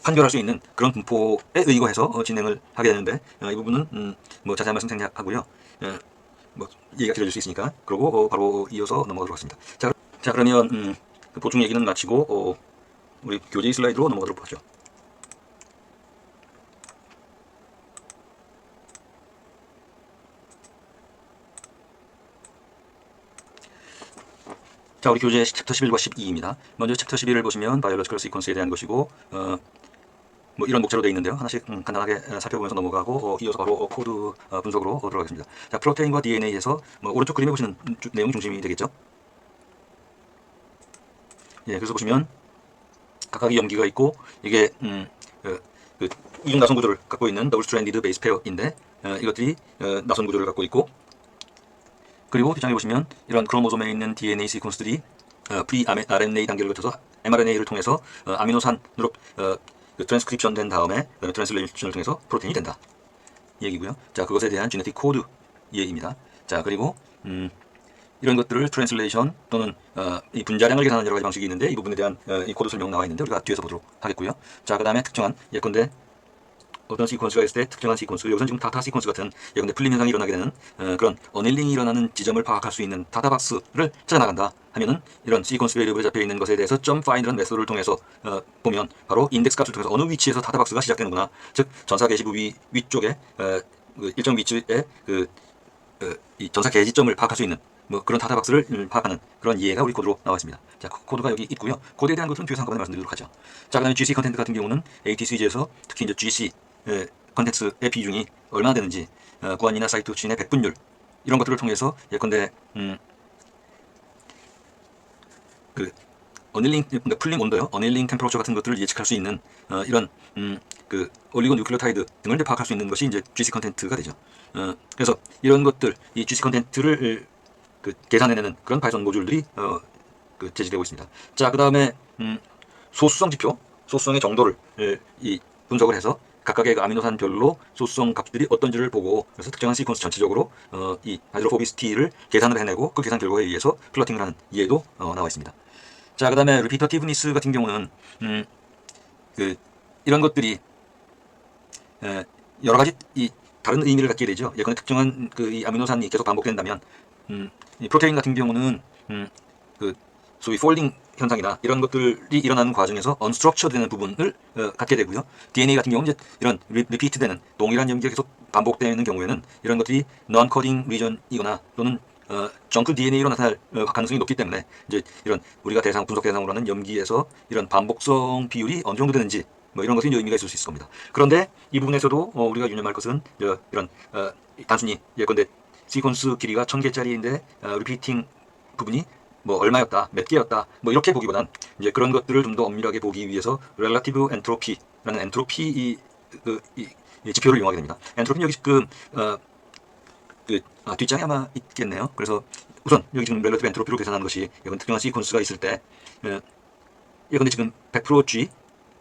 판별할 수 있는 그런 분포에 의거해서 진행을 하게 되는데 이 부분은 뭐 자세한 말씀 생략하고요. 뭐 얘기가 길어질 수 있으니까 그러고 바로 이어서 넘어가도록 하겠습니다. 자 그러면 그 보충 얘기는 마치고 우리 교재 슬라이드로 넘어가도록 하죠. 자, 우리 교재 챕터 11과 12입니다. 먼저 챕터 11을 보시면 바이올로지컬 시퀀스에 대한 것이고 뭐 이런 목차로 되어 있는데요. 하나씩 간단하게 살펴보면서 넘어가고 이어서 바로 코드 분석으로 들어가겠습니다. 자, 프로테인과 DNA에서 뭐 오른쪽 그림에 보시는 내용이 중심이 되겠죠. 예, 그래서 보시면 각각의 염기가 있고 이게 그 이중 나선 구조를 갖고 있는 더블 스트랜디드 베이스 페어인데 이것들이 나선 구조를 갖고 있고, 그리고 뒷장에 보시면 이런 크로모솜에 있는 DNA 시퀀스들이 pre-RNA 단계를 거쳐서 mRNA를 통해서 아미노산으로 트랜스크립션 된 다음에 트랜슬레이션을 통해서 프로테인이 된다 얘기고요. 자, 그것에 대한 지네틱 코드 얘기입니다. 자, 그리고 이런 것들을 트랜슬레이션 또는 이 분자량을 계산하는 여러 가지 방식이 있는데, 이 부분에 대한 이 코드 설명 나와 있는데 우리가 뒤에서 보도록 하겠고요. 자, 그 다음에 특정한 예컨대 어떤 시퀀스가 있을 때 특정한 시퀀스, 여기서는 지금 다타 시퀀스 같은 예컨대 풀림 현상이 일어나게 되는 그런 어닐링이 일어나는 지점을 파악할 수 있는 다타박스를 찾아나간다 하면은, 이런 시퀀스 베리어블에 잡혀 있는 것에 대해서 점 파인드라는 메소드를 통해서 보면 바로 인덱스 값을 통해서 어느 위치에서 다타박스가 시작되는구나, 즉 전사 게시부 위쪽에 일정 위치에 이 전사 게시점을 파악할 수 있는 뭐 그런 다타박스를 파악하는 그런 이해가 우리 코드로 나와 있습니다. 자, 코드가 여기 있고요. 코드에 대한 것은 뒤에서 한꺼번에 말씀드리도록 하죠. 자, 그 다음에 GC 컨텐트 같은 경우는 AT3G에서 특히 이제 GC 컨텐츠의 비중이 얼마나 되는지, 구한이나 사이트 추인의 백분율, 이런 것들을 통해서 예컨대 그 어닐링, 풀링 온도요, 어닐링 템퍼러처 같은 것들을 예측할 수 있는 이런 그 올리고 뉴클레오타이드 등을 파악할 수 있는 것이 이제 GC 컨텐트가 되죠. 그래서 이런 것들, 이 GC 컨텐트를 계산해내는 그런 파이썬 모듈들이 제시되고 있습니다. 자, 그 다음에 소수성 지표, 소수성의 정도를 이 분석을 해서 각각의 그 아미노산별로 소수성 값들이 어떤지를 보고, 그래서 특정한 시퀀스 전체적으로 이 하이드로포비시티를 계산을 해내고 그 계산 결과에 의해서 플러팅을 하는 이해도 나와 있습니다. 자, 그 다음에 리피터티브니스 같은 경우는 이런 것들이 여러 가지 이 다른 의미를 갖게 되죠. 예컨대 특정한 이 아미노산이 계속 반복된다면, 이 프로테인 같은 경우는 소위 폴딩 현상이나 이런 것들이 일어나는 과정에서 언스트럭처 되는 부분을 갖게 되고요. DNA 같은 경우는 이제 이런 리피트 되는 동일한 연기가 계속 반복되는 경우에는 이런 것들이 non coding region이거나 또는 정크 DNA로 나타날 가능성이 높기 때문에, 이제 이런 우리가 분석 대상으로 하는 염기에서 이런 반복성 비율이 어느 정도 되는지 뭐 이런 것이 의미가 있을 수 있을 겁니다. 그런데 이 부분에서도 우리가 유념할 것은 이런 단순히 예컨대 시퀀스 길이가 1000개짜리인데 리피팅 부분이 뭐 얼마였다, 몇 개였다, 뭐 이렇게 보기보단 이제 그런 것들을 좀 더 엄밀하게 보기 위해서 렐러티브 엔트로피라는 엔트로피 이 지표를 이용하게 됩니다. 엔트로피는 여기 지금 뒷장에 아마 있겠네요. 그래서 우선 여기 지금 렐러티브 엔트로피로 계산하는 것이 이건 특정한 시퀀스가 있을 때 예컨대 지금 100%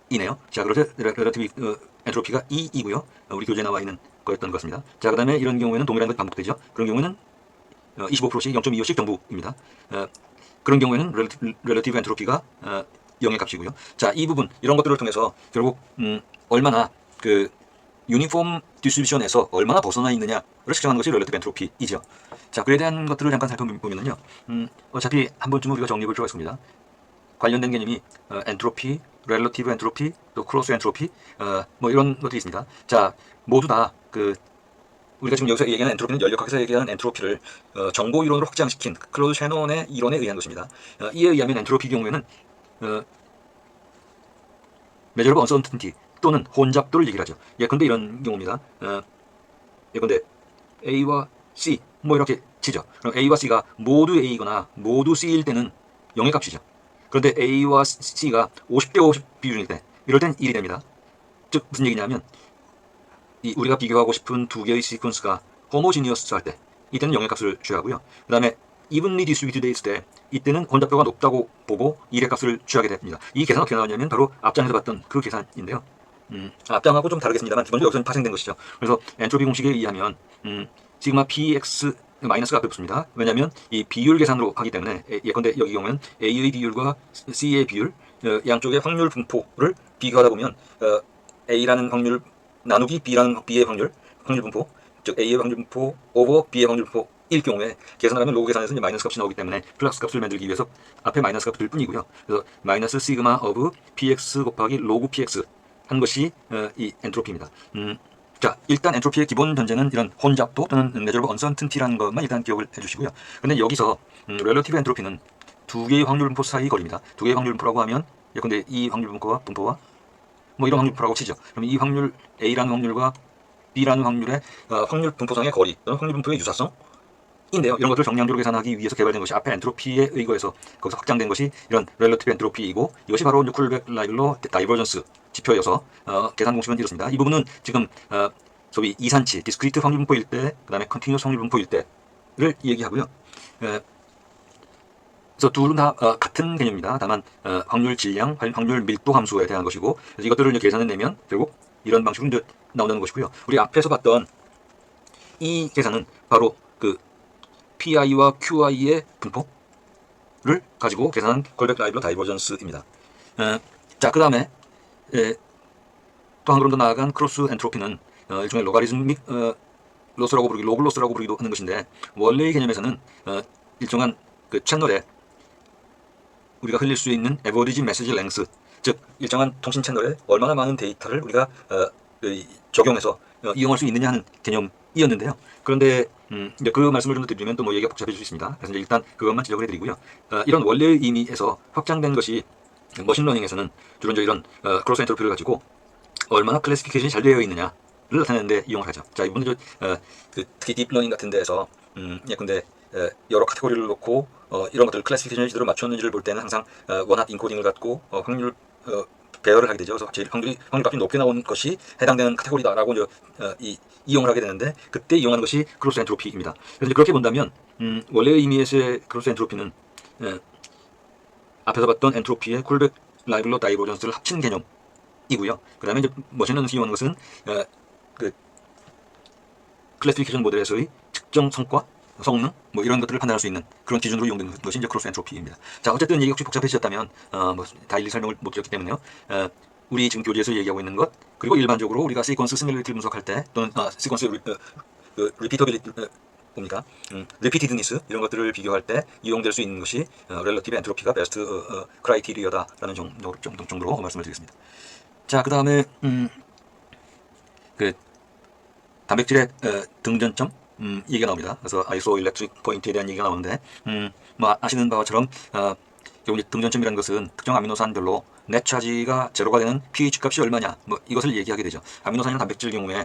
G이네요. 자, 그래서 렐러티브 엔트로피가 E이고요. 우리 교재에 나와 있는 거였던 것 같습니다. 자, 그 다음에 이런 경우에는 동일한 것이 반복되죠. 그런 경우에는 25%씩 0.25씩 정부입니다. 그런 경우에는 렐러티브 엔트로피가 0의 값이고요. 자, 이 부분, 이런 것들을 통해서 결국 얼마나 유니폼 디스트리뷰션에서 얼마나 벗어나 있느냐를 측정하는 것이 렐러티브 엔트로피이죠. 자, 그에 대한 것들을 잠깐 살펴보면요, 어차피 한 번쯤 우리가 정리해 볼 필요가 있습니다. 관련된 개념이 엔트로피, 렐러티브 엔트로피, 또 크로스 엔트로피, 뭐 이런 것들이 있습니다. 자, 모두 다 우리가 지금 여기서 얘기하는 엔트로피는 연력학에서 얘기하는 엔트로피를 정보 이론으로 확장시킨 클로드 셰논의 이론에 의한 것입니다. 이에 의하면 엔트로피 경우에는 메저러블 언서턴티 또는 혼잡도를 얘기를 하죠. 예컨대 이런 경우입니다. 예컨대 A와 C 뭐 이렇게 치죠. 그럼 A와 C가 모두 A이거나 모두 C일 때는 0의 값이죠. 그런데 A와 C가 50대 50 비율일 때, 이럴 땐 1이 됩니다. 즉 무슨 얘기냐면, 우리가 비교하고 싶은 두 개의 시퀀스가 호모지니어스 할 때 이때는 0의 값을 취하고요. 그 다음에 evenly distributed 있을 때 이때는 혼잡도가 높다고 보고 1의 값을 취하게 됩니다. 이 계산은 어떻게 나왔냐면 바로 앞장에서 봤던 그 계산인데요. 앞장하고 좀 다르겠습니다만 기본적으로 여기서는 파생된 것이죠. 그래서 엔트로피 공식에 의하면 시그마 px 마이너스가 앞에 붙습니다. 왜냐하면 이 비율 계산으로 하기 때문에, 예컨대 여기 경우는 A의 비율과 C의 비율, 양쪽의 확률 분포를 비교하다 보면 A라는 확률 나누기 B의 확률 분포, 즉 A의 확률 분포 오버 B의 확률 분포일 경우에 계산을 하면 로그 계산에서 이제 마이너스 값이 나오기 때문에 플러스 값을 만들기 위해서 앞에 마이너스 값을 뿐이고요. 그래서 마이너스 시그마 오브 px 곱하기 로그 px 한 것이 이 엔트로피입니다. 자, 일단 엔트로피의 기본 전제는 이런 혼잡도 또는 메저러블 언서턴티라는 것만 일단 기억을 해주시고요. 근데 여기서 렐러티브 엔트로피는 두 개의 확률 분포 사이 거리입니다. 두 개의 확률 분포라고 하면 예컨대 이 확률 분포와 뭐 이런 확률 분포라고 치죠. 그럼 이 확률 A라는 확률과 B라는 확률의 확률 분포상의 거리 또는 확률 분포의 유사성인데요. 이런 것들을 정량적으로 계산하기 위해서 개발된 것이 앞에 엔트로피에 의거해서 거기서 확장된 것이 이런 렐러티브 엔트로피이고, 이것이 바로 뉴클백 라이블로 다이버전스 지표여서 계산 공식은 이렇습니다. 이 부분은 지금 소위 이산치, 디스크리트 확률 분포일 때, 그 다음에 컨티뉴어스 확률 분포일 때를 얘기하고요. 그래서 둘은 다 같은 개념입니다. 다만 확률 질량, 확률 밀도 함수에 대한 것이고, 그래서 이것들을 이제 계산해 내면 결국 이런 방식으로 이제 나온다는 것이고요. 우리 앞에서 봤던 이 계산은 바로 그 PI와 QI의 분포를 가지고 계산한 콜백 라이블러 다이버전스입니다. 자, 그 다음에 또 한 걸음 더 나아간 크로스 엔트로피는 일종의 로가리즘믹 로스라고 부르기, 로그 로스라고 부르기도 하는 것인데, 원래의 개념에서는 일정한 그 채널에 우리가 흘릴 수 있는 에버리지 메시지 랭스, 즉 일정한 통신 채널에 얼마나 많은 데이터를 우리가 적용해서 이용할 수 있느냐 하는 개념이었는데요. 그런데 이제 그 말씀을 좀 더 드리면 또 뭐 얘기가 복잡해질 수 있습니다. 그래서 이제 일단 그것만 지적을 해드리고요. 이런 원래의 의미에서 확장된 것이 머신러닝에서는 주로 이제 이런 크로스 엔트로피를 가지고 얼마나 클래시피케이션이 잘 되어 있느냐를 나타내는데 이용을 하죠. 자, 이분은 특히 딥러닝 같은 데에서 예컨대 여러 카테고리를 놓고 이런 것들 클래시피케이션을 제대로 맞췄는지를 볼 때는 항상 원핫 인코딩을 갖고 확률 배열을 하게 되죠. 그래서 제일 확률값이 높게 나온 것이 해당되는 카테고리다라고 이용을 하게 되는데, 그때 이용하는 것이 크로스 엔트로피입니다. 그래서 그렇게 본다면 원래의 의미에서의 크로스 엔트로피는 앞에서 봤던 엔트로피의 콜백 라이블러 다이버전스를 합친 개념이고요. 그 다음에 이제 머신러닝에서 이용하는 것은 그 클래시피케이션 모델에서의 특정 성과, 성능, 뭐 이런 것들을 판단할 수 있는 그런 기준으로 이용되는 것이 이제 크로스 엔트로피입니다. 자, 어쨌든 얘기 혹시 복잡해지셨다면 다 일일이 설명을 못 드렸기 때문에요. 우리 지금 교재에서 얘기하고 있는 것, 그리고 일반적으로 우리가 시퀀스 시밀리티를 분석할 때, 또는 시퀀스 리피터빌리티 뭡니까? 리피티드니스 이런 것들을 비교할 때 이용될 수 있는 것이 렐러티브 엔트로피가 베스트 크라이티리어다라는 정도로 말씀을 드리겠습니다. 자, 그 다음에 그 단백질의 등전점 얘기가 나옵니다. 그래서 아이소일렉트릭 포인트에 대한 얘기가 나오는데, 뭐 아시는 바처럼 결국 등전점이라는 것은 특정 아미노산별로 넷 차지가 제로가 되는 pH 값이 얼마냐, 뭐 이것을 얘기하게 되죠. 아미노산이나 단백질 경우에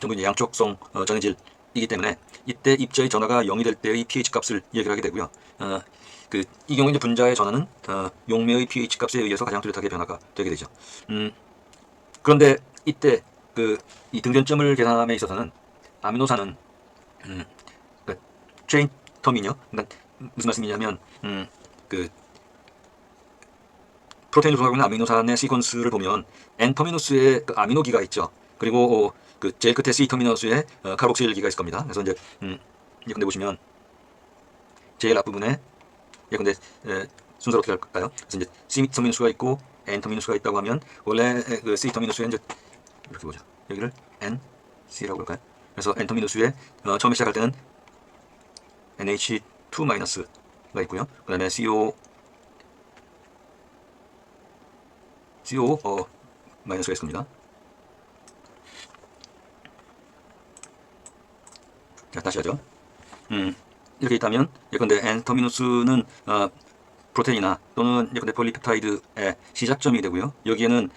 전부 양쪽성 전해질이기 때문에 이때 입자의 전하가 0이 될 때의 pH 값을 얘기를 하게 되고요. 이 경우에 이제 분자의 전하는 용매의 pH 값에 의해서 가장 뚜렷하게 변화가 되게 되죠. 그런데 이때 이 등전점을 계산함에 있어서는 아미노산은 체인 터미요. 그러니까 무슨 말씀이냐면 프로테인을 구성하고 있는 아미노산의 시퀀스를 보면 N 터미누스에 아미노기가 있죠. 그리고 제일 끝에 C 터미너스에 카복실기가 있을 겁니다. 그래서 이제 근데 보시면 제일 앞부분에 근데 순서로 어떻게 할까요? 그래서 이제 C 터미누스가 있고 N 터미누스가 있다고 하면 원래 그 C 터미누스에 이제 이렇게 보죠. 여기를 N, C라고 할까요? 그래서 N 터미누스에 처음에 시작할 때는 NH2-가 있고요. 그 다음에 CO 마이너스가 있습니다. 자, 다시 하죠. 이렇게 있다면 예컨대 N 터미누스는 프로테인이나 또는 예컨대 폴리펩타이드의 시작점이 되고요. 여기에는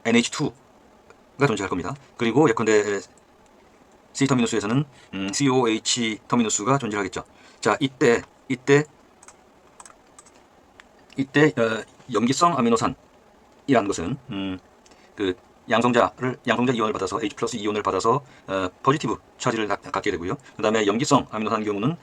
NH2가 존재할 겁니다. 그리고 예컨대 C 터미누스에서는 COH 터미누스가 존재하겠죠. 자, 이때 염기성 아미노산이라는 것은 양성자 이온을 받아서 H 플러스 이온을 받아서 포지티브 차지를 갖게 되고요. 그 다음에 염기성 아미노산 경우는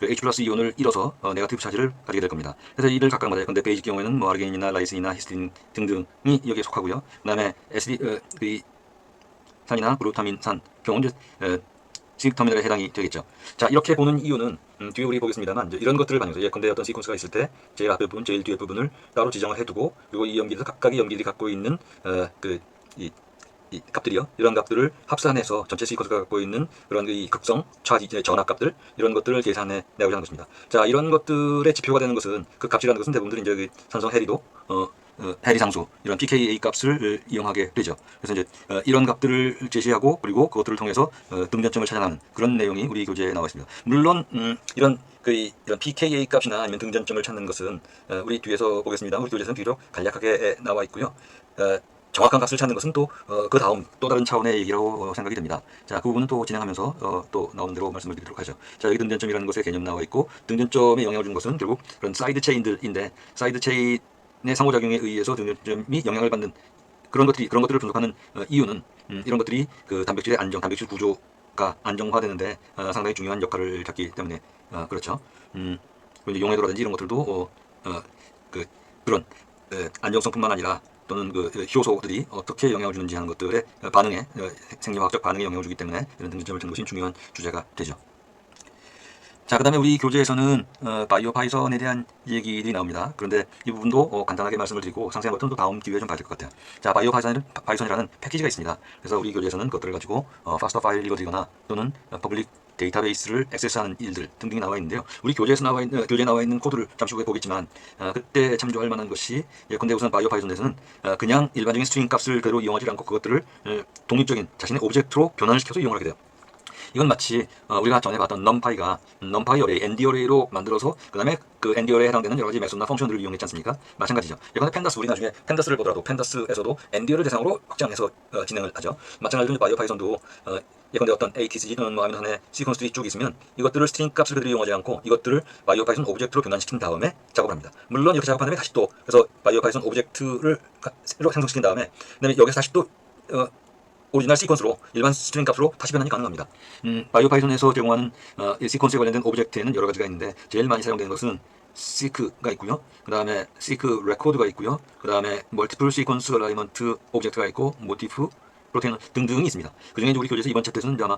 H 플러스 이온을 잃어서 네거티브 차지를 가지게 될 겁니다. 그래서 이를 각각 맞아요. 근데 베이직 경우에는 뭐 아르기닌이나 라이신이나 히스틴 등등이 여기에 속하고요. 그 다음에 산이나 글루타민산 경우는 시터미널에 해당이 되겠죠. 자, 이렇게 보는 이유는 뒤에 우리 보겠습니다만 이제 이런 것들을 반영해서 예컨대 어떤 시퀀스가 있을 때 제일 앞에 부분, 제일 뒤에 부분을 따로 지정을 해두고, 그리고 이 염기에서 각각의 염기들이 갖고 있는 이 값들이요. 이런 값들을 합산해서 전체 시퀀스가 갖고 있는 그런 이 극성, 차지, 전압 값들 이런 것들을 계산해 내고자 하는 것입니다. 자, 이런 것들의 지표가 되는 것은 그 값이라는 것은 대부분 이제 그 산성 해리도 해리 상수 이런 pKa 값을 이용하게 되죠. 그래서 이제 이런 값들을 제시하고 그리고 그것들을 통해서 등전점을 찾아내는 그런 내용이 우리 교재에 나와 있습니다. 물론 이런 pKa 값이나 아니면 등전점을 찾는 것은 우리 뒤에서 보겠습니다. 우리 교재에서는 비교적 간략하게 나와 있고요. 정확한 값을 찾는 것은 또 그 다음 또 다른 차원의 얘기라고 생각이 됩니다. 자, 그 부분은 또 진행하면서 또 나오는 대로 말씀을 드리도록 하죠. 자, 여기 등전점이라는 것의 개념 나와 있고, 등전점에 영향을 주는 것은 결국 그런 사이드 체인들인데, 사이드 체인의 상호작용에 의해서 등전점이 영향을 받는 그런 것들을 분석하는 이유는 이런 것들이 그 단백질의 단백질 구조가 안정화되는데 상당히 중요한 역할을 잡기 때문에 그렇죠. 이제 용해도라든지 이런 것들도 그런 안정성뿐만 아니라 또는 그 효소들이 어떻게 영향을 주는지 하는 것들의 반응에 생리화학적 반응에 영향을 주기 때문에 이런 등점을 두는 것이 중요한 주제가 되죠. 자, 그 다음에 우리 교재에서는 바이오 파이썬에 대한 얘기들이 나옵니다. 그런데 이 부분도 간단하게 말씀을 드리고 상세한 것은 또 다음 기회에 좀 봐야 될 것 같아요. 자, 바이오 파이썬이라는 패키지가 있습니다. 그래서 우리 교재에서는 그것들을 가지고 파스터 파일 읽어드리거나 또는 퍼블릭 데이터베이스를 액세스하는 일들 등등이 나와 있는데요. 우리 교재에 나와 있는 코드를 잠시 후에 보겠지만 그때 참조할 만한 것이 예컨대 우선 바이오 파이썬에서는 그냥 일반적인 스트링 값을 그대로 이용하지 않고 그것들을 독립적인 자신의 오브젝트로 변환을 시켜서 이용하게 돼요. 이건 마치 우리가 전에 봤던 numpy가 numpy 어레이, nd 어레이로 만들어서 그 다음에 그 nd 어레이에 해당되는 여러 가지 메소드나 펑션들을 이용했지 않습니까? 마찬가지죠. 예컨대 펜다스, 우리 나중에 펜다스를 보더라도 펜다스에서도 nd를 대상으로 확장해서 진행을 하죠. 마찬가지로 바이오 파이썬도 예컨대 어떤 ATCG 또는 뭐 아미노산의 시퀀스들이 쭉 있으면 이것들을 스트링 값을 그대로 이용하지 않고 이것들을 바이오 파이썬 오브젝트로 변환시킨 다음에 작업을 합니다. 물론 이렇게 작업한 다음에 다시 또 그래서 바이오 파이썬 오브젝트를 새로 생성시킨 다음에 그다음에 여기서 다시 또 오리지널 시퀀스로 일반 스트링 값으로 다시 변환이 가능합니다. 바이오 파이썬에서 제공하는 이 시퀀스에 관련된 오브젝트에는 여러 가지가 있는데 제일 많이 사용되는 것은 seek가 있고요. 그 다음에 seek record가 있고요. 그 다음에 multiple sequence alignment 오브젝트가 있고 motif, 프로테인 등등이 있습니다. 그 중에 우리 교재에서 이번 챕터에서는 아마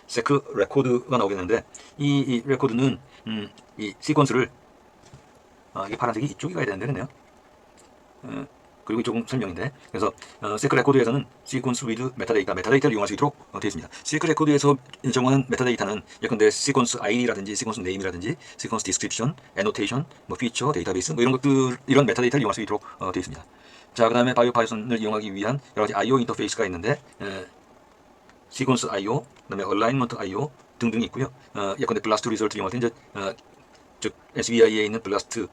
seek record가 나오겠는데 이 record는 이 시퀀스를 이게 파란색이 이쪽이 가야 되는데 그렇네요. 그리고 이쪽은 설명인데, 그래서 세크 레코드에서는 시퀀스 위드 메타데이터를 이용할 수 있도록 되어 있습니다. 세크 레코드에서 정하는 메타데이터는 예컨대 시퀀스 아이디라든지 시퀀스 네임이라든지 시퀀스 디스크립션, 애노테이션, 뭐 피처, 데이터베이스 뭐 이런 것들, 이런 메타데이터를 이용할 수 있도록 되어 있습니다. 자, 그 다음에 바이오 파이썬을 이용하기 위한 여러 가지 I/O 인터페이스가 있는데 시퀀스 I/O, 그 다음에 얼라인먼트 I/O 등등이 있고요. 예컨대 블라스트 리설트를 이용할 때 이제 즉 SBI에 있는 블라스트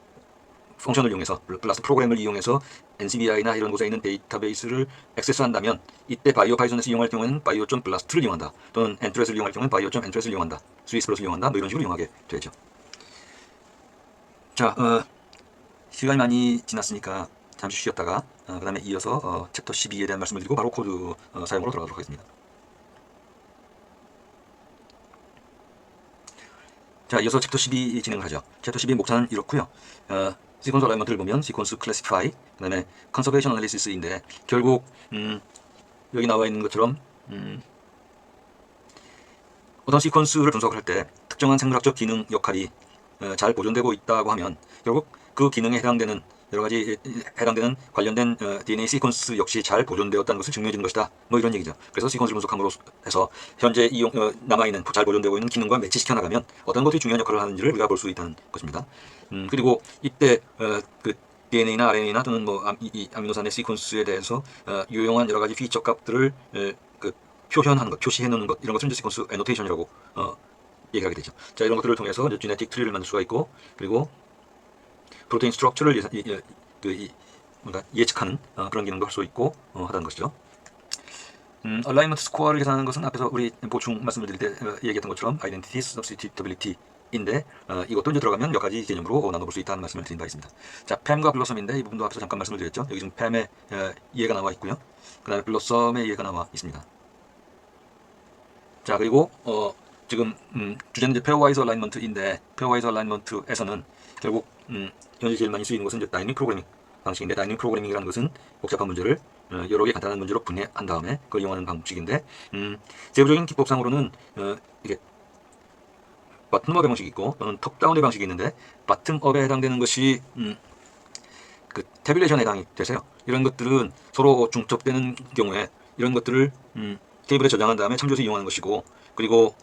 펑션을 이용해서 블라스트 프로그램을 이용해서 NCBI나 이런 곳에 있는 데이터베이스를 액세스한다면 이때 바이오 파이썬에서 이용할 경우에는 bio.blast를 이용한다. 또는 엔트레스를 이용할 경우에는 bio.entrest를 이용한다. 스위스 플러스를 이용한다. 뭐 이런 식으로 이용하게 되죠. 자, 시간이 많이 지났으니까 잠시 쉬었다가 그 다음에 이어서 챕터 12에 대한 말씀을 드리고 바로 코드 사용으로 들어가도록 하겠습니다. 자, 이어서 챕터 12 진행을 하죠. 챕터 12 목차는 이렇고요. 시퀀스 얼라이먼트를 보면 시퀀스 클래시파이, 그 다음에 컨서베이션 애널리시스인데 결국 여기 나와 있는 것처럼 어떤 시퀀스를 분석을 할 때 특정한 생물학적 기능 역할이 잘 보존되고 있다고 하면 결국 그 기능에 해당되는 여러 가지 해당되는 관련된 DNA 시퀀스 역시 잘 보존되었다는 것을 증명해 주는 것이다. 뭐 이런 얘기죠. 그래서 시퀀스를 분석함으로 해서 현재 남아있는 잘 보존되고 있는 기능과 매치시켜 나가면 어떤 것들이 중요한 역할을 하는지를 우리가 볼 수 있다는 것입니다. 그리고 이때 그 DNA나 RNA나 또는 뭐 이 아미노산의 시퀀스에 대해서 유용한 여러 가지 피처 값들을 그 표현하는 것, 표시해 놓는 것 이런 것을 이제 시퀀스 애노테이션이라고 얘기하게 되죠. 자, 이런 것들을 통해서 이제 제네틱 트리를 만들 수가 있고 그리고 프로테인 스트럭처를 예측하는 그런 기능도 할 수 있고 하다는 것이죠. 얼라이먼트 스코어를 계산하는 것은 앞에서 우리 보충 말씀을 드릴 때 얘기했던 것처럼 아이덴티티, 서브스티튜터빌리티인데 이것도 이제 들어가면 몇 가지 개념으로 나눠볼 수 있다는 말씀을 드린 바 있습니다. 자, 팸과 블러썸인데 이 부분도 앞에서 잠깐 말씀을 드렸죠. 여기 지금 팸의 이해가 나와 있고요. 그 다음에 블러썸의 이해가 나와 있습니다. 자, 그리고 지금 주제는 이제 페어와이즈 얼라이먼트인데 페어와이즈 얼라이먼트에서는 결국 현재 제일 많이 쓰이는 것은 이제 다이내믹 프로그래밍 방식인데 다이내믹 프로그래밍이라는 것은 복잡한 문제를 여러 개 간단한 문제로 분해한 다음에 그걸 이용하는 방식인데 제도적인 기법상으로는 이게 바텀업의 방식이 있고 또는 톱다운의 방식이 있는데 바텀업에 해당되는 것이 그 태뷸레이션에 해당이 되세요. 이런 것들은 서로 중첩되는 경우에 이런 것들을 테이블에 저장한 다음에 참조해서 이용하는 것이고 그리고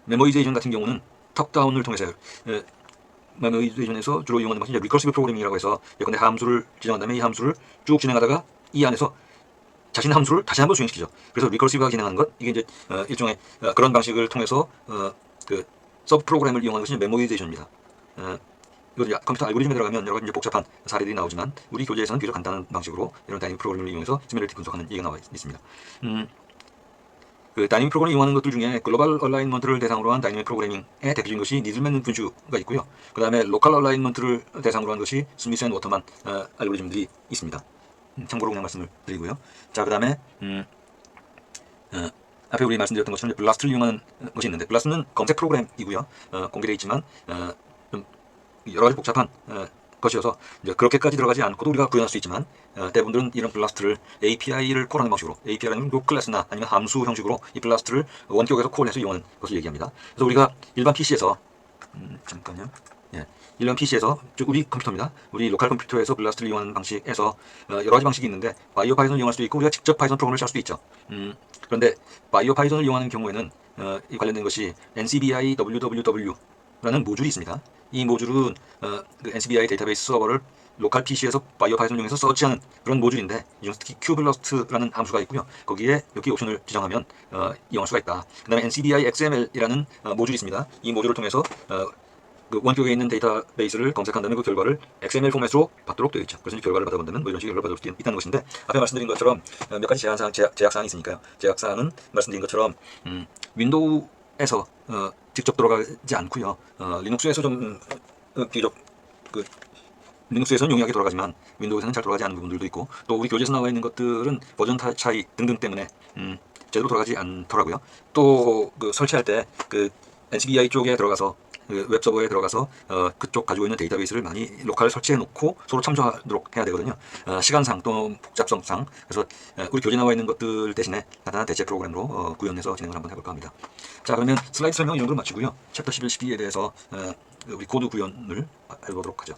메모이제이션 같은 경우는 톱다운을 통해서 메모이제이션에서 주로 이용하는 것이 이제 리커시브 프로그래밍이라고 해서 예컨대 함수를 지정한 다음에 이 함수를 쭉 진행하다가 이 안에서 자신의 함수를 다시 한번 수행시키죠. 그래서 리커시브가 진행하는 것 이게 이제 일종의 그런 방식을 통해서 그 서브 프로그램을 이용하는 것이 메모이제이션입니다. 이거 컴퓨터 알고리즘에 들어가면 여러 가지 이제 복잡한 사례들이 나오지만 우리 교재에서는 비교적 간단한 방식으로 이런 다이내믹 프로그램을 이용해서 시뮬레이티브 분석하는 얘기가 나와 있습니다. 그 다이내믹 프로그램을 이용하는 것들 중에 글로벌 얼라인먼트를 대상으로 한 다이내믹 프로그래밍의 대표적인 것이 니들맨 분슈가 있고요. 그 다음에 로컬 얼라인먼트를 대상으로 한 것이 스미스 앤 워터만 알고리즘들이 있습니다. 참고로 그냥 말씀을 드리고요. 자, 그 다음에 앞에 우리 말씀드렸던 것처럼 블라스트를 이용하는 것이 있는데, 블라스트는 검색 프로그램이고요. 공개되어 있지만 좀 여러 가지 복잡한 것이어서 이제 그렇게까지 들어가지 않고도 우리가 구현할 수 있지만, 대부분들은 이런 블라스트를 API를 콜하는 방식으로, API라는 로 클래스나 아니면 함수 형식으로 이 블라스트를 원격에서 콜해서 이용하는 것을 얘기합니다. 그래서 우리가 일반 PC에서 잠깐요. 예, 일반 PC에서 즉 우리 컴퓨터입니다. 우리 로컬 컴퓨터에서 블라스트를 이용하는 방식에서 여러 가지 방식이 있는데, 바이오 파이썬을 이용할 수도 있고 우리가 직접 파이썬 프로그램을 짤 수도 있죠. 그런데 바이오 파이썬을 이용하는 경우에는 이 관련된 것이 NCBI www라는 모듈이 있습니다. 이 모듈은 그 NCBI 데이터베이스 서버를 로컬 PC에서 바이오 파이썬을 이용해서 서치하는 그런 모듈인데, 특히 큐블러스트라는 함수가 있고요. 거기에 여기 옵션을 지정하면 이용할 수가 있다. 그 다음에 NCBI XML이라는 모듈이 있습니다. 이 모듈을 통해서 그 원격에 있는 데이터베이스를 검색한 다음에 그 결과를 XML 포맷으로 받도록 되어 있죠. 그래서 결과를 받아본다면 뭐 이런 식의 결과를 받을 수 있다는 것인데, 앞에 말씀드린 것처럼 몇 가지 제약사항이 있으니까요. 제약사항은 말씀드린 것처럼 윈도우에서 직접 돌아가지 않고요. 리눅스에서 좀 비교적 그 리눅스에서는 용이하게 돌아가지만 윈도우에서는 잘 돌아가지 않는 부분들도 있고, 또 우리 교재에서 나와 있는 것들은 버전 차이 등등 때문에 제대로 돌아가지 않더라고요. 또 그 설치할 때 그 NCBI 쪽에 들어가서 그 웹서버에 들어가서 그쪽 가지고 있는 데이터베이스를 많이 로컬 설치해 놓고 서로 참조하도록 해야 되거든요. 시간상 또 복잡성상. 그래서 우리 교재 나와 있는 것들 대신에 간단한 대체 프로그램으로 구현해서 진행을 한번 해볼까 합니다. 자, 그러면 슬라이드 설명 이 정도로 마치고요. 챕터 11, 12에 대해서 우리 코드 구현을 해보도록 하죠.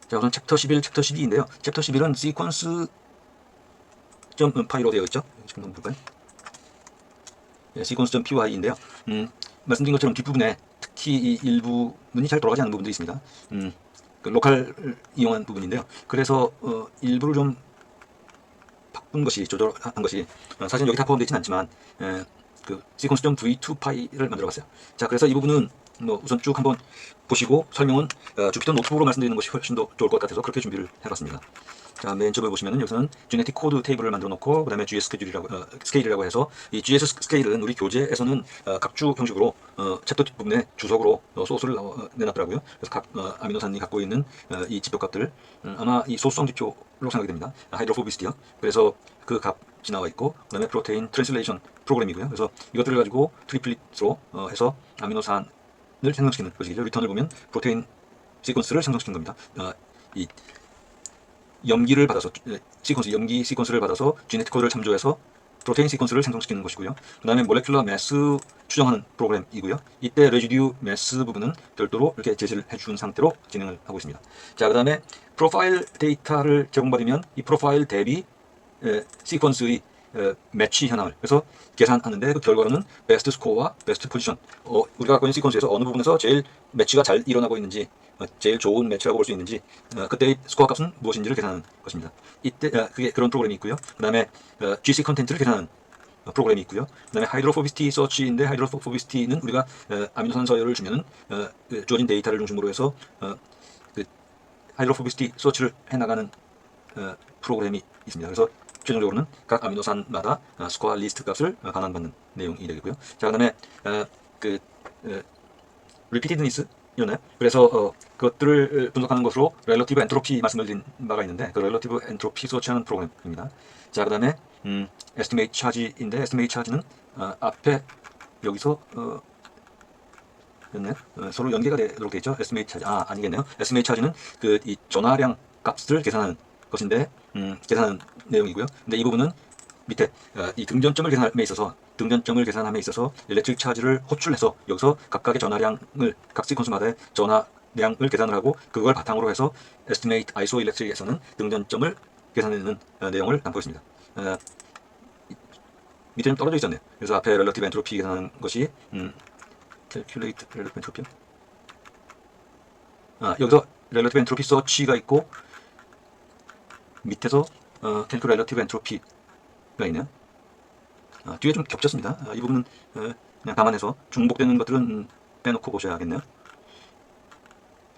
자, 우선 챕터 11, 챕터 12인데요. 챕터 11은 시퀀스 파이로 되어 있죠. 지금 한번 볼까요? sequence.py인데요. 말씀드린 것처럼 뒷부분에 특히 이 일부분이 잘 돌아가지 않는 부분들이 있습니다. 그 로컬 이용한 부분인데요. 그래서 일부를 좀 바꾼 것이, 조절한 것이, 사실 여기 다 포함되어 있지는 않지만 그 sequence.v2py를 만들어 봤어요. 자, 그래서 이 부분은 뭐 우선 쭉 한번 보시고 설명은 주피터 노트북으로 말씀드리는 것이 훨씬 더 좋을 것 같아서 그렇게 준비를 해봤습니다. 자, 맨 처음에 보시면은 여기서는 genetic code 테이블을 만들어 놓고, 그 다음에 GS 스케일이라고 해서, 이 GS 스케일은 우리 교재에서는 각주 형식으로 챕터 부분에 주석으로 소스를 내놨더라고요. 그래서 각 아미노산이 갖고 있는 이 지표값들, 아마 이 소수성 지표로 생각이 됩니다. 하이드로포비시티요. 그래서 그 값이 나와 있고, 그 다음에 프로테인 트랜슬레이션 프로그램이고요. 그래서 이것들을 가지고 트리플릿으로 해서 아미노산을 생성시키는 것이죠. 리턴을 보면 프로테인 시퀀스를 생성시키는 겁니다. 이 염기를 받아서 염기 시퀀스를 받아서 지네틱 코드를 참조해서 프로테인 시퀀스를 생성시키는 것이고요. 그 다음에 몰레큘러 매스 추정하는 프로그램이고요. 이때 레지듀 매스 부분은 별도로 이렇게 제시를 해준 상태로 진행을 하고 있습니다. 자, 그 다음에 프로파일 데이터를 제공받으면 이 프로파일 대비 시퀀스의 매치 현황을 그래서 계산하는데, 그 결과로는 베스트 스코어와 베스트 포지션, 우리가 갖고 있는 시퀀스에서 어느 부분에서 제일 매치가 잘 일어나고 있는지, 제일 좋은 매치라고 볼 수 있는지, 그때의 스코어 값은 무엇인지를 계산하는 것입니다. 이때 그게 그런 프로그램이 있고요. 그 다음에 GC 컨텐츠를 계산하는 프로그램이 있고요. 그 다음에 하이드로포비시티 서치인데, 하이드로포비시티는 우리가 아미노산 서열을 주면은 주어진 데이터를 중심으로 해서 그 하이드로포비시티 서치를 해나가는 프로그램이 있습니다. 그래서 최종적으로는 각 아미노산마다 스코어 리스트 값을 반환받는 내용이 되겠고요. 자, 그 다음에 그 repeatedness 이었나요? 그래서 그것들을 분석하는 것으로 렐러티브 엔트로피 말씀을 드린 바가 있는데, 그 렐러티브 엔트로피 서치하는 프로그램입니다. 자, 그 다음에 estimate charge인데, estimate charge는 앞에 여기서 서로 연계가 되도록 되어 있죠. estimate charge, 아니겠네요. estimate charge는 그 이 전화량 값을 계산하는 것인데, 계산하는 내용이고요. 근데 이 부분은 밑에 이 등전점을 계산함에 있어서 일렉트릭 차지를 호출해서 여기서 각각의 전화량을 각 시퀀스마다의 전화량을 계산을 하고, 그걸 바탕으로 해서 estimate isoelectric에서는 등전점을 계산하는 내용을 담고 있습니다. 밑에 좀 떨어져 있었네요. 그래서 앞에 relative entropy 계산하는 것이 calculate relative entropy, 여기서 relative entropy search가 있고 밑에서 calculate relative entropy가 있네요. 뒤에 좀 겹쳤습니다. 이 부분은 그냥 감안해서 중복되는 것들은 빼놓고 보셔야겠네요.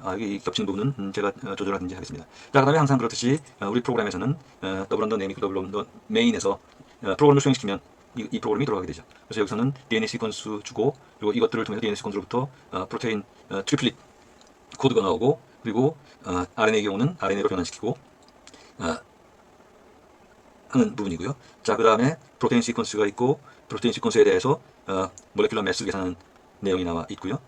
여기 겹친 부분은 제가 조절하든지 하겠습니다. 자, 그 다음에 항상 그렇듯이 우리 프로그램에서는 더블 언더 네임, 더블 언더 메인에서 프로그램을 수행시키면 이 프로그램이 돌아가게 되죠. 그래서 여기서는 DNA 시퀀스 주고, 그리고 이것들을 통해서 DNA 시퀀스로부터 프로테인 트리플릿 코드가 나오고, 그리고 RNA의 경우는 RNA로 변환시키고, 하는 부분이고요. 자, 그 다음에 프로테인 시퀀스가 있고 프로테인 시퀀스에 대해서 몰레큘러 매스 계산하는 내용이 나와 있고요.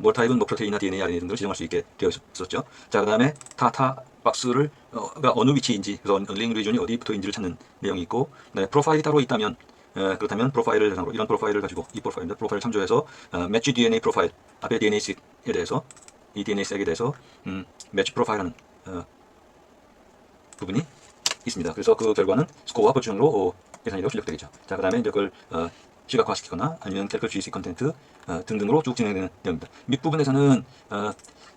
뭘 타입은 뭐 프로테인이나 DNA, RNA 등을 지정할 수 있게 되어 있었죠. 자, 그 다음에 타타 박스를 가 어느 위치인지, 그래서 링 리존이 어디부터인지를 찾는 내용이 있고, 네, 프로파일이 따로 있다면 그렇다면 프로파일을 대상으로 이런 프로파일을 가지고 이 프로파일입니다. 프로파일을 참조해서 매치 DNA 프로파일 앞에 DNA색에 대해서 이 DNA색에 대해서 매치 프로파일하는 부분이 있습니다. 그래서 그 결과는 스코어와 보충으로 계산이 되고 출력되겠죠. 자, 그 다음에 이제 그걸 시각화시키거나 아니면 캘컬 GC 컨텐트 등등으로 쭉 진행되는 내용입니다. 밑부분에서는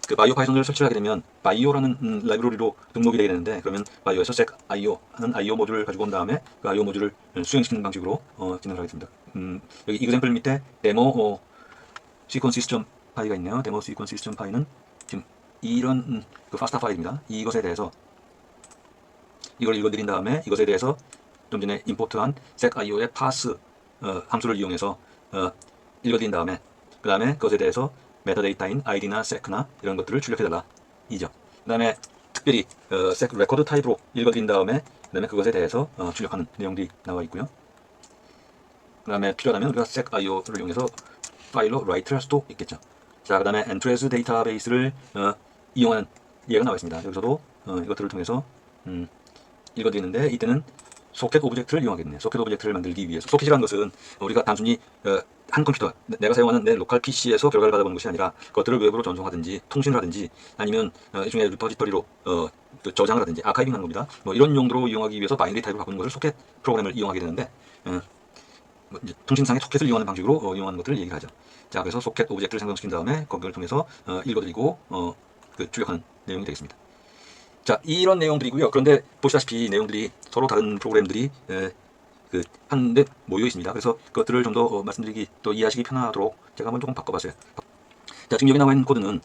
그 바이오 파이썬을 설치를 하게 되면 바이오라는 라이브러리로 등록이 되게 되는데, 그러면 바이오에서 sec IO 하는 IO 모듈을 가지고 온 다음에 그 IO 모듈을 수행시키는 방식으로 진행을 하겠습니다. 여기 이그샘플 밑에 데모 시퀀스 시스템 파일가 있네요. 데모 시퀀스 시스템 파일은 지금 이런 그 파스타 파일입니다. 이것에 대해서 이걸 읽어드린 다음에 이것에 대해서 좀 전에 임포트한 secIO의 pass 함수를 이용해서 읽어드린 다음에 그 다음에 그것에 대해서 메타데이터인 id나 sec나 이런 것들을 출력해달라 이죠. 그 다음에 특별히 sec record 타입으로 읽어드린 다음에 그 다음에 그것에 대해서 출력하는 내용들이 나와 있고요. 그 다음에 필요하다면 우리가 secIO를 이용해서 파일로 write를 할 수도 있겠죠. 자, 그 다음에 entrance 데이터베이스를 이용하는 예가 나와 있습니다. 여기서도 이것들을 통해서 읽어드리는데, 이때는 소켓 오브젝트를 이용하겠네요. 소켓 오브젝트를 만들기 위해서, 소켓이라는 것은 우리가 단순히 한 컴퓨터, 내가 사용하는 내 로컬 PC에서 결과를 받아보는 것이 아니라 그것들을 웹으로 전송하든지 통신을 하든지 아니면 일종의 리포지터리로 저장을 하든지 아카이빙하는 겁니다. 뭐 이런 용도로 이용하기 위해서 바이너리 타입을 바꾸는 것을 소켓 프로그램을 이용하게 되는데, 뭐 이제 통신상의 소켓을 이용하는 방식으로 이용하는 것들을 얘기하죠. 자, 그래서 소켓 오브젝트를 생성시킨 다음에 그걸 통해서 읽어드리고 출력하는 내용이 되겠습니다. 자, 이런 내용들이고요. 그런데 보시다시피 내용들이 서로 다른 프로그램들이 한데 모여 있습니다. 그래서 그것들을 좀 더 말씀드리기, 또 이해하시기 편하도록 제가 한번 조금 바꿔봤어요. 자, 지금 여기 나와 있는 코드는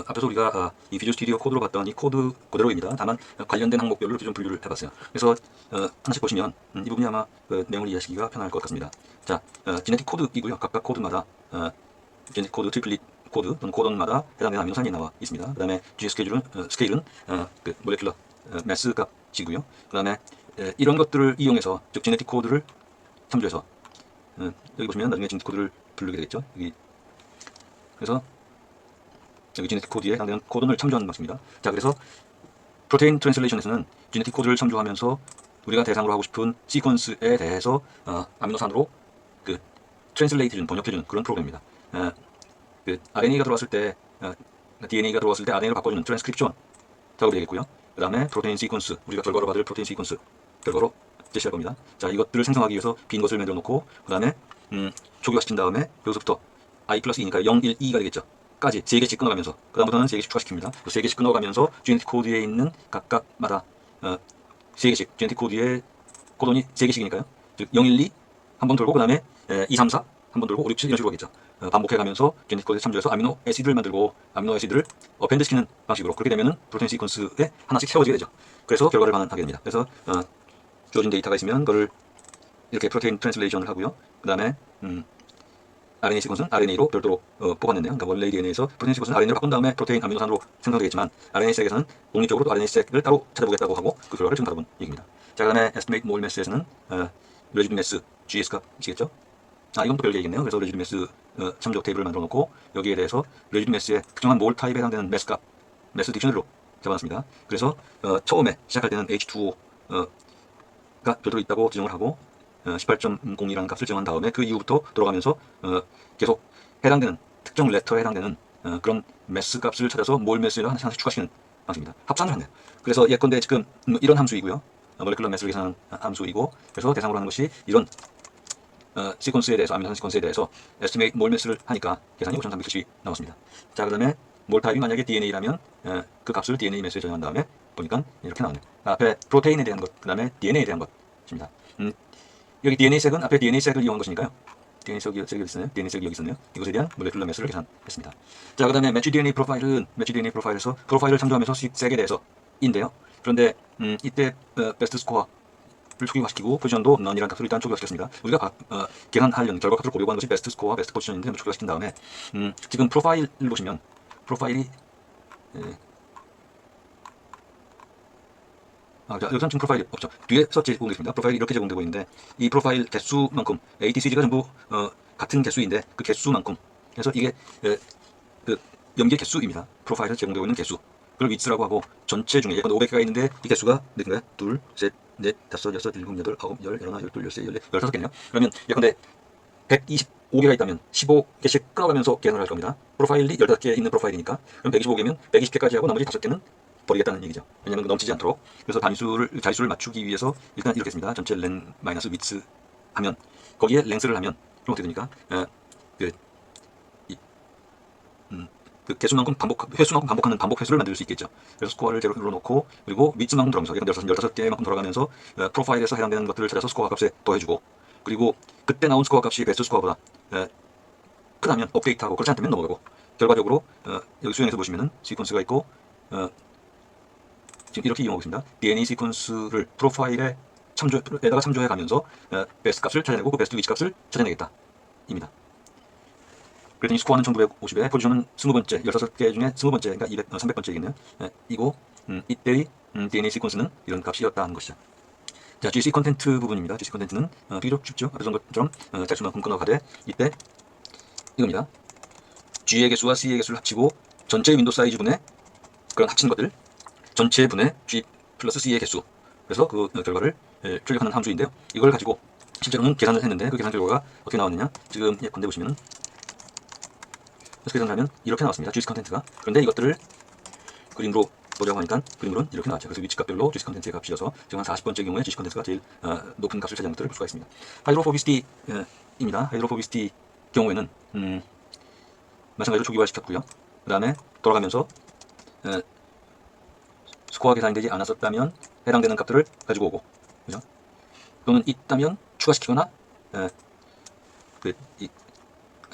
앞에서 우리가 이 비주얼 스튜디오 코드로 봤던 이 코드 그대로입니다. 다만 관련된 항목별로 이렇게 좀 분류를 해봤어요. 그래서 하나씩 보시면 이 부분이 아마 내용을 이해하시기가 편할 것 같습니다. 자, 지네틱 코드이고요. 각각 코드마다 지네틱 코드, 트리플릿 코드 또는 코던마다 해당되는 아미노산이 나와 있습니다. 그 다음에 G 스케일은 그 몰레큘러 매스 값이고요. 그 다음에 이런 것들을 이용해서, 즉 지네틱 코드를 참조해서 여기 보시면 나중에 지네틱 코드를 부르게 되겠죠. 여기 그래서 여기 지네틱 코드에 해당되는 코던을 참조하는 방식입니다. 자, 그래서 프로테인 트랜슬레이션에서는 지네틱 코드를 참조하면서 우리가 대상으로 하고 싶은 시퀀스에 대해서 아미노산으로 트랜슬레이트해준, 번역해주는 그런 프로그램입니다. RNA가 들어왔을 때 DNA가 들어왔을 때 RNA를 바꿔주는 트랜스크립션 작업이 되겠고요. 그 다음에 프로테인 시퀀스, 우리가 결과로 받을 프로테인 시퀀스 결과로 제시할 겁니다. 자, 이것들을 생성하기 위해서 빈 것을 만들어 놓고 그 다음에 초기화시킨 다음에 여기서부터 I 플러스 2니까 0, 1, 2가 되겠죠. 까지 3개씩 끊어가면서 그 다음부터는 3개씩 추가시킵니다. 3개씩 끊어가면서 지네틱 코드에 있는 각각마다 3개씩 지네틱 코드의 코돈이 3개씩이니까요. 즉 0, 1, 2 한 번 돌고 그 다음에 2, 3, 4 한 번 돌고 5, 6, 7 이런 식으로 하겠죠. 반복해가면서 지네틱 코드에 참조해서 아미노 애시드를 만들고 아미노 애시드를 어펜드 시키는 방식으로, 그렇게 되면은 프로테인 시퀀스에 하나씩 세워지게 되죠. 그래서 결과를 반환하게 됩니다. 그래서 주어진 데이터가 있으면 그걸 이렇게 프로테인 트랜슬레이션을 하고요. 그 다음에 RNA 시퀀스는 RNA로 별도로 뽑아냈네요. 그러니까 원래 DNA에서 프로테인 시퀀스는 RNA를 바꾼 다음에 프로테인 아미노산으로 생성되겠지만 RNA-섹에서는 독립적으로 또 RNA-섹을 따로 찾아보겠다고 하고 그 결과를 지금 다뤄본 얘기입니다. 자, 그 다음에 estimate mole mass에서는 residue mass GS 값이겠죠. 이건 또 별개 얘기겠네요. 그래서 residue mass 참조 테이블을 만들어 놓고 여기에 대해서 residue mass의 특정한 몰 타입에 해당되는 mass 값, mass 딕셔너리로 잡아놨습니다. 그래서 처음에 시작할 때는 H2O가 별도로 있다고 지정을 하고 18.02라는 값을 정한 다음에 그 이후부터 돌아가면서 계속 해당되는 특정 레터에 해당되는 그런 매스 값을 찾아서 몰 매스에다 하나씩 추가시키는 방식입니다. 합산을 하네요. 그래서 예컨대 지금 이런 함수이고요. 몰레큘러 매스를 계산하는 함수이고, 그래서 대상으로 하는 것이 이런 시퀀스에 대해서, 아미노산 시퀀스에 대해서 estimate 몰 매스를 하니까 계산이 5370이 나왔습니다. 자, 그 다음에 몰 타입이 만약에 DNA라면 그 값을 DNA 매스에 정한 다음에 보니까 이렇게 나오네요. 앞에 프로테인에 대한 것, 그 다음에 DNA에 대한 것입니다. 여기 DNA-색은 앞에 DNA-색을 이용한 것이니까요. DNA-색이 여기 있었네요. DNA-색이 여기 있었네요. 이것에 대한 몰레큘러 매스를 계산했습니다. 자, 그 다음에 매치 DNA 프로파일은 매치 DNA 프로파일에서 프로파일을 참조하면서 색에 대해서인데요. 그런데 이때 베스트 스코어를 초기화시키고 포지션도 넌이라는 값을 일단 초기화시켰습니다. 우리가 계산하려는 결과 값을 보려고 하는 것이 베스트 스코어와 베스트 포지션인데 초기화시킨 다음에 지금 프로파일을 보시면 프로파일이 자, 여기서는 지금 프로파일이 없죠. 뒤에 서치 제공되어 있습니다. 프로파일이 이렇게 제공되고 있는데 이 프로파일 개수만큼 ATCG가 전부 같은 개수인데 그 개수만큼 그래서 이게 그 염기의 개수입니다. 프로파일에 제공되고 있는 개수. 그걸 위치라고 하고 전체 중에 예컨대 500개가 있는데 이 개수가 몇 개인가요? 둘, 셋, 넷, 다섯, 여섯, 일곱, 여덟, 아홉, 열, 열하나, 열둘, 열세, 열네, 15개네요. 그러면 예컨대 125개가 있다면 15개씩 끊어가면서 계산을 할 겁니다. 프로파일이 15개 있는 프로파일이니까 그럼 125개면 120개까지 하고 나머지 5개는 버리겠다는 얘기죠. 왜냐하면 넘치지 않도록. 그래서 자릿수를 맞추기 위해서 일단 이렇게 했습니다. 전체 len 마이너스 width 하면 거기에 length를 하면 그럼 어떻게 됩니까? 그 개수만큼 횟수만큼 반복하는 반복 횟수를 만들 수 있겠죠. 그래서 스코어를 제로로 놓고 그리고 위치만큼 돌아가면서 예컨대 15개만큼 돌아가면서 프로파일에서 해당되는 것들을 찾아서 스코어 값에 더해주고 그리고 그때 나온 스코어 값이 베스트 스코어보다 크다면 업데이트하고 그렇지 않다면 넘어가고 결과적으로 여기 수행해서 보시면은 시퀀스가 있고 지금 이렇게 이용하고 있습니다. DNA 시퀀스를 프로파일에 참조해 가면서 베스트 값을 찾아내고 그 베스트 위치 값을 찾아내겠다 입니다. 그랬더니 스코어는 1950에 포지션은 20번째, 16개 중에 20번째, 그러니까 300번째이겠네요. 이고 이때의 DNA 시퀀스는 이런 값이었다 하는 것이죠. 자, GC 컨텐트 부분입니다. GC 컨텐트는 비교적 쉽죠. 앞에서 본 것처럼 짝수만큼 끊어가되 이때 이겁니다. G의 개수와 C의 개수를 합치고 전체 윈도우 사이즈 분의 그런 합친 것들 전체 분의 G 플러스 C의 개수 그래서 그 결과를 출력하는 함수인데요. 이걸 가지고 실제로는 계산을 했는데 그 계산 결과가 어떻게 나왔느냐 지금 예컨대 보시면은 그래서 계산을 하면 이렇게 나왔습니다. GC 컨텐트가. 그런데 이것들을 그림으로 보자고 하니까 그림으로는 이렇게 나왔죠. 그래서 위치 값별로 GC 컨텐트의 값이어서 지금 한 40번째 경우에 GC 컨텐트가 제일 높은 값을 차지하는 것들을 볼 수가 있습니다. 하이드로포비시티입니다. 하이드로포비시티 경우에는 마찬가지로 초기화시켰고요. 그 다음에 돌아가면서 스코어 계산이 되지 않았었다면 해당되는 값들을 가지고 오고 그죠? 또는 있다면 추가시키거나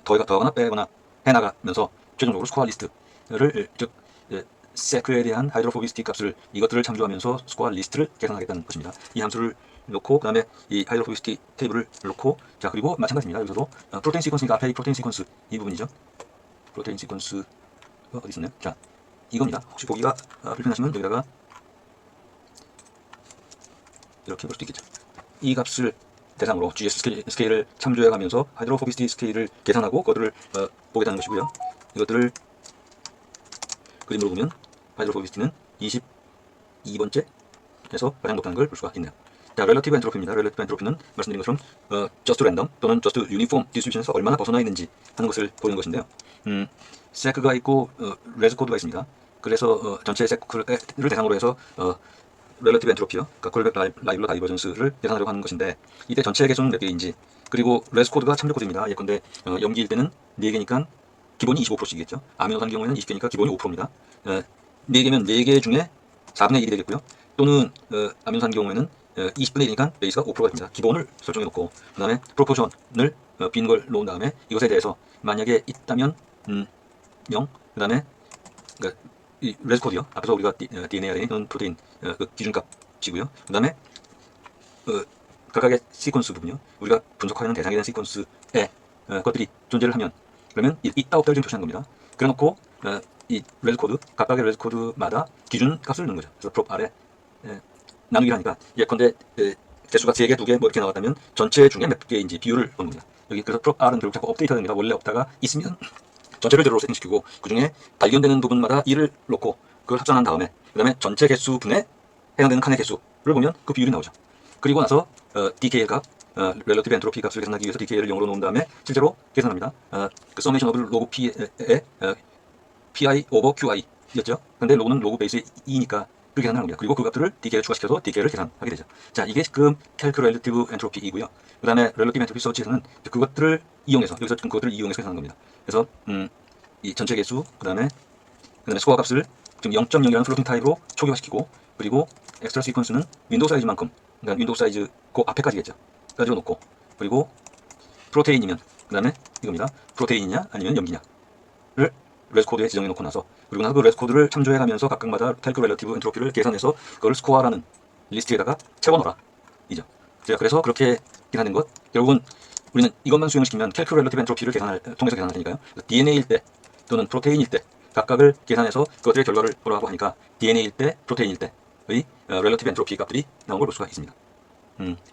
더하거나 빼거나 해나가면서 최종적으로 스코어 리스트를 즉 세크에 대한 하이드로포비시티 값을 이것들을 참조하면서 스코어 리스트를 계산하겠다는 것입니다. 이 함수를 놓고 그 다음에 이 하이드로포비시티 테이블을 놓고 자 그리고 마찬가지입니다. 여기서도 프로테인 시퀀스니까 앞에 이 프로테인 시퀀스 이 부분이죠. 프로테인 시퀀스가 어디 있었나요? 자 이겁니다. 혹시 보기가 불편하시면 여기다가 이렇게 볼 수도 있겠죠. 이 값을 대상으로 GS 스케일을 참조해가면서 하이드로포비시티 스케일을 계산하고 그것들을 보겠다는 것이고요. 이것들을 그림으로 보면 하이드로포비시티는 22번째 에서 가장 높다는 걸 볼 수가 있네요. 자, 렐러티브 엔트로피입니다. 렐러티브 엔트로피는 말씀드린 것처럼 just random 또는 just uniform 디스트리뷰션에서 얼마나 벗어나 있는지 하는 것을 보는 것인데요. 세크가 있고 레즈 코드가 있습니다. 그래서 전체 세크를 대상으로 해서 렐러티브 엔트로피요. 그러니까 콜백 라이블러 다이버전스를 계산하려고 하는 것인데 이때 전체 개수는 몇 개인지 그리고 레즈 코드가 참조 코드입니다. 예컨대 염기일 때는 4개니까 기본이 25%씩이겠죠. 아미노산 경우에는 20개니까 기본이 5%입니다. 4개면 4개 중에 4분의 1이 되겠고요. 또는 아미노산 경우에는 20분의 1이니까 베이스가 5%가 됩니다. 기본을 설정해 놓고 그 다음에 프로포션을 빈 걸 놓은 다음에 이것에 대해서 만약에 있다면 0, 그 다음에 그러니까 이 레즈 코드요. 앞에서 우리가 DNA, RNA 또는 프로테인 그 기준값이고요. 그 다음에 각각의 시퀀스 부분요. 우리가 분석하려는 대상에 대한 시퀀스의 것들이 존재를 하면 그러면 있다 없다를 지금 표시한 겁니다. 그래놓고 이 레즈 코드 각각의 레즈 코드마다 기준 값을 넣는 거죠. 그래서 프롭 R에 나누기를 하니까 예컨대 개수가 3개, 2개 뭐 이렇게 나왔다면 전체 중에 몇 개인지 비율을 넣는 겁니다. 여기 그래서 프롭 R은 결국 자꾸 업데이트가 됩니다. 원래 없다가 있으면 전체를 제로로 세팅시키고 그 중에 발견되는 부분마다 1을 놓고 그걸 합산한 다음에 그 다음에 전체 개수 분에 해당되는 칸의 개수를 보면 그 비율이 나오죠. 그리고 나서 DKL 값, 렐러티브 엔트로피 값을 계산하기 위해서 DKL을 0으로 놓은 다음에 실제로 계산합니다. 그 서메이션 오브 로그 P의 PI 오버 QI 였죠. 근데 로그는 로그 베이스 2니까 그렇게 계산하는 겁니다. 그리고 그 값들을 DK를 추가시켜서 DK를 계산하게 되죠. 자, 이게 지금 캘크 렐러티브 엔트로피이고요. 그 다음에 렐러티브 엔트로피 서치에서는 그것들을 이용해서 여기서 지금 그것들을 이용해서 계산하는 겁니다. 그래서 이 전체 개수 그 다음에 스코어 값을 지금 0.0이라는 플로팅 타입으로 초기화시키고 그리고 엑스트라 시퀀스는 윈도우 사이즈만큼 그러니까 윈도우 사이즈 그 앞에까지겠죠. 가지고 놓고 그리고 프로테인이면 그 다음에 이겁니다. 프로테인이냐 아니면 염기냐를 레즈 코드에 지정해 놓고 나서 그리고 나서 그 레즈 코드를 참조해 가면서 각각마다 캘크 렐러티브 엔트로피를 계산해서 그걸 스코어라는 리스트에다가 채워넣어라 이죠. 제가 그래서 그렇게 계산된 것 결국은 우리는 이것만 수행시키면 캘크 렐러티브 엔트로피를 통해서 계산할 테니까요. DNA일 때 또는 프로테인일 때 각각을 계산해서 그것들의 결과를 보라고 하니까 DNA일 때 프로테인일 때 relative entropy 값들이 나온 걸 볼 수가 있습니다.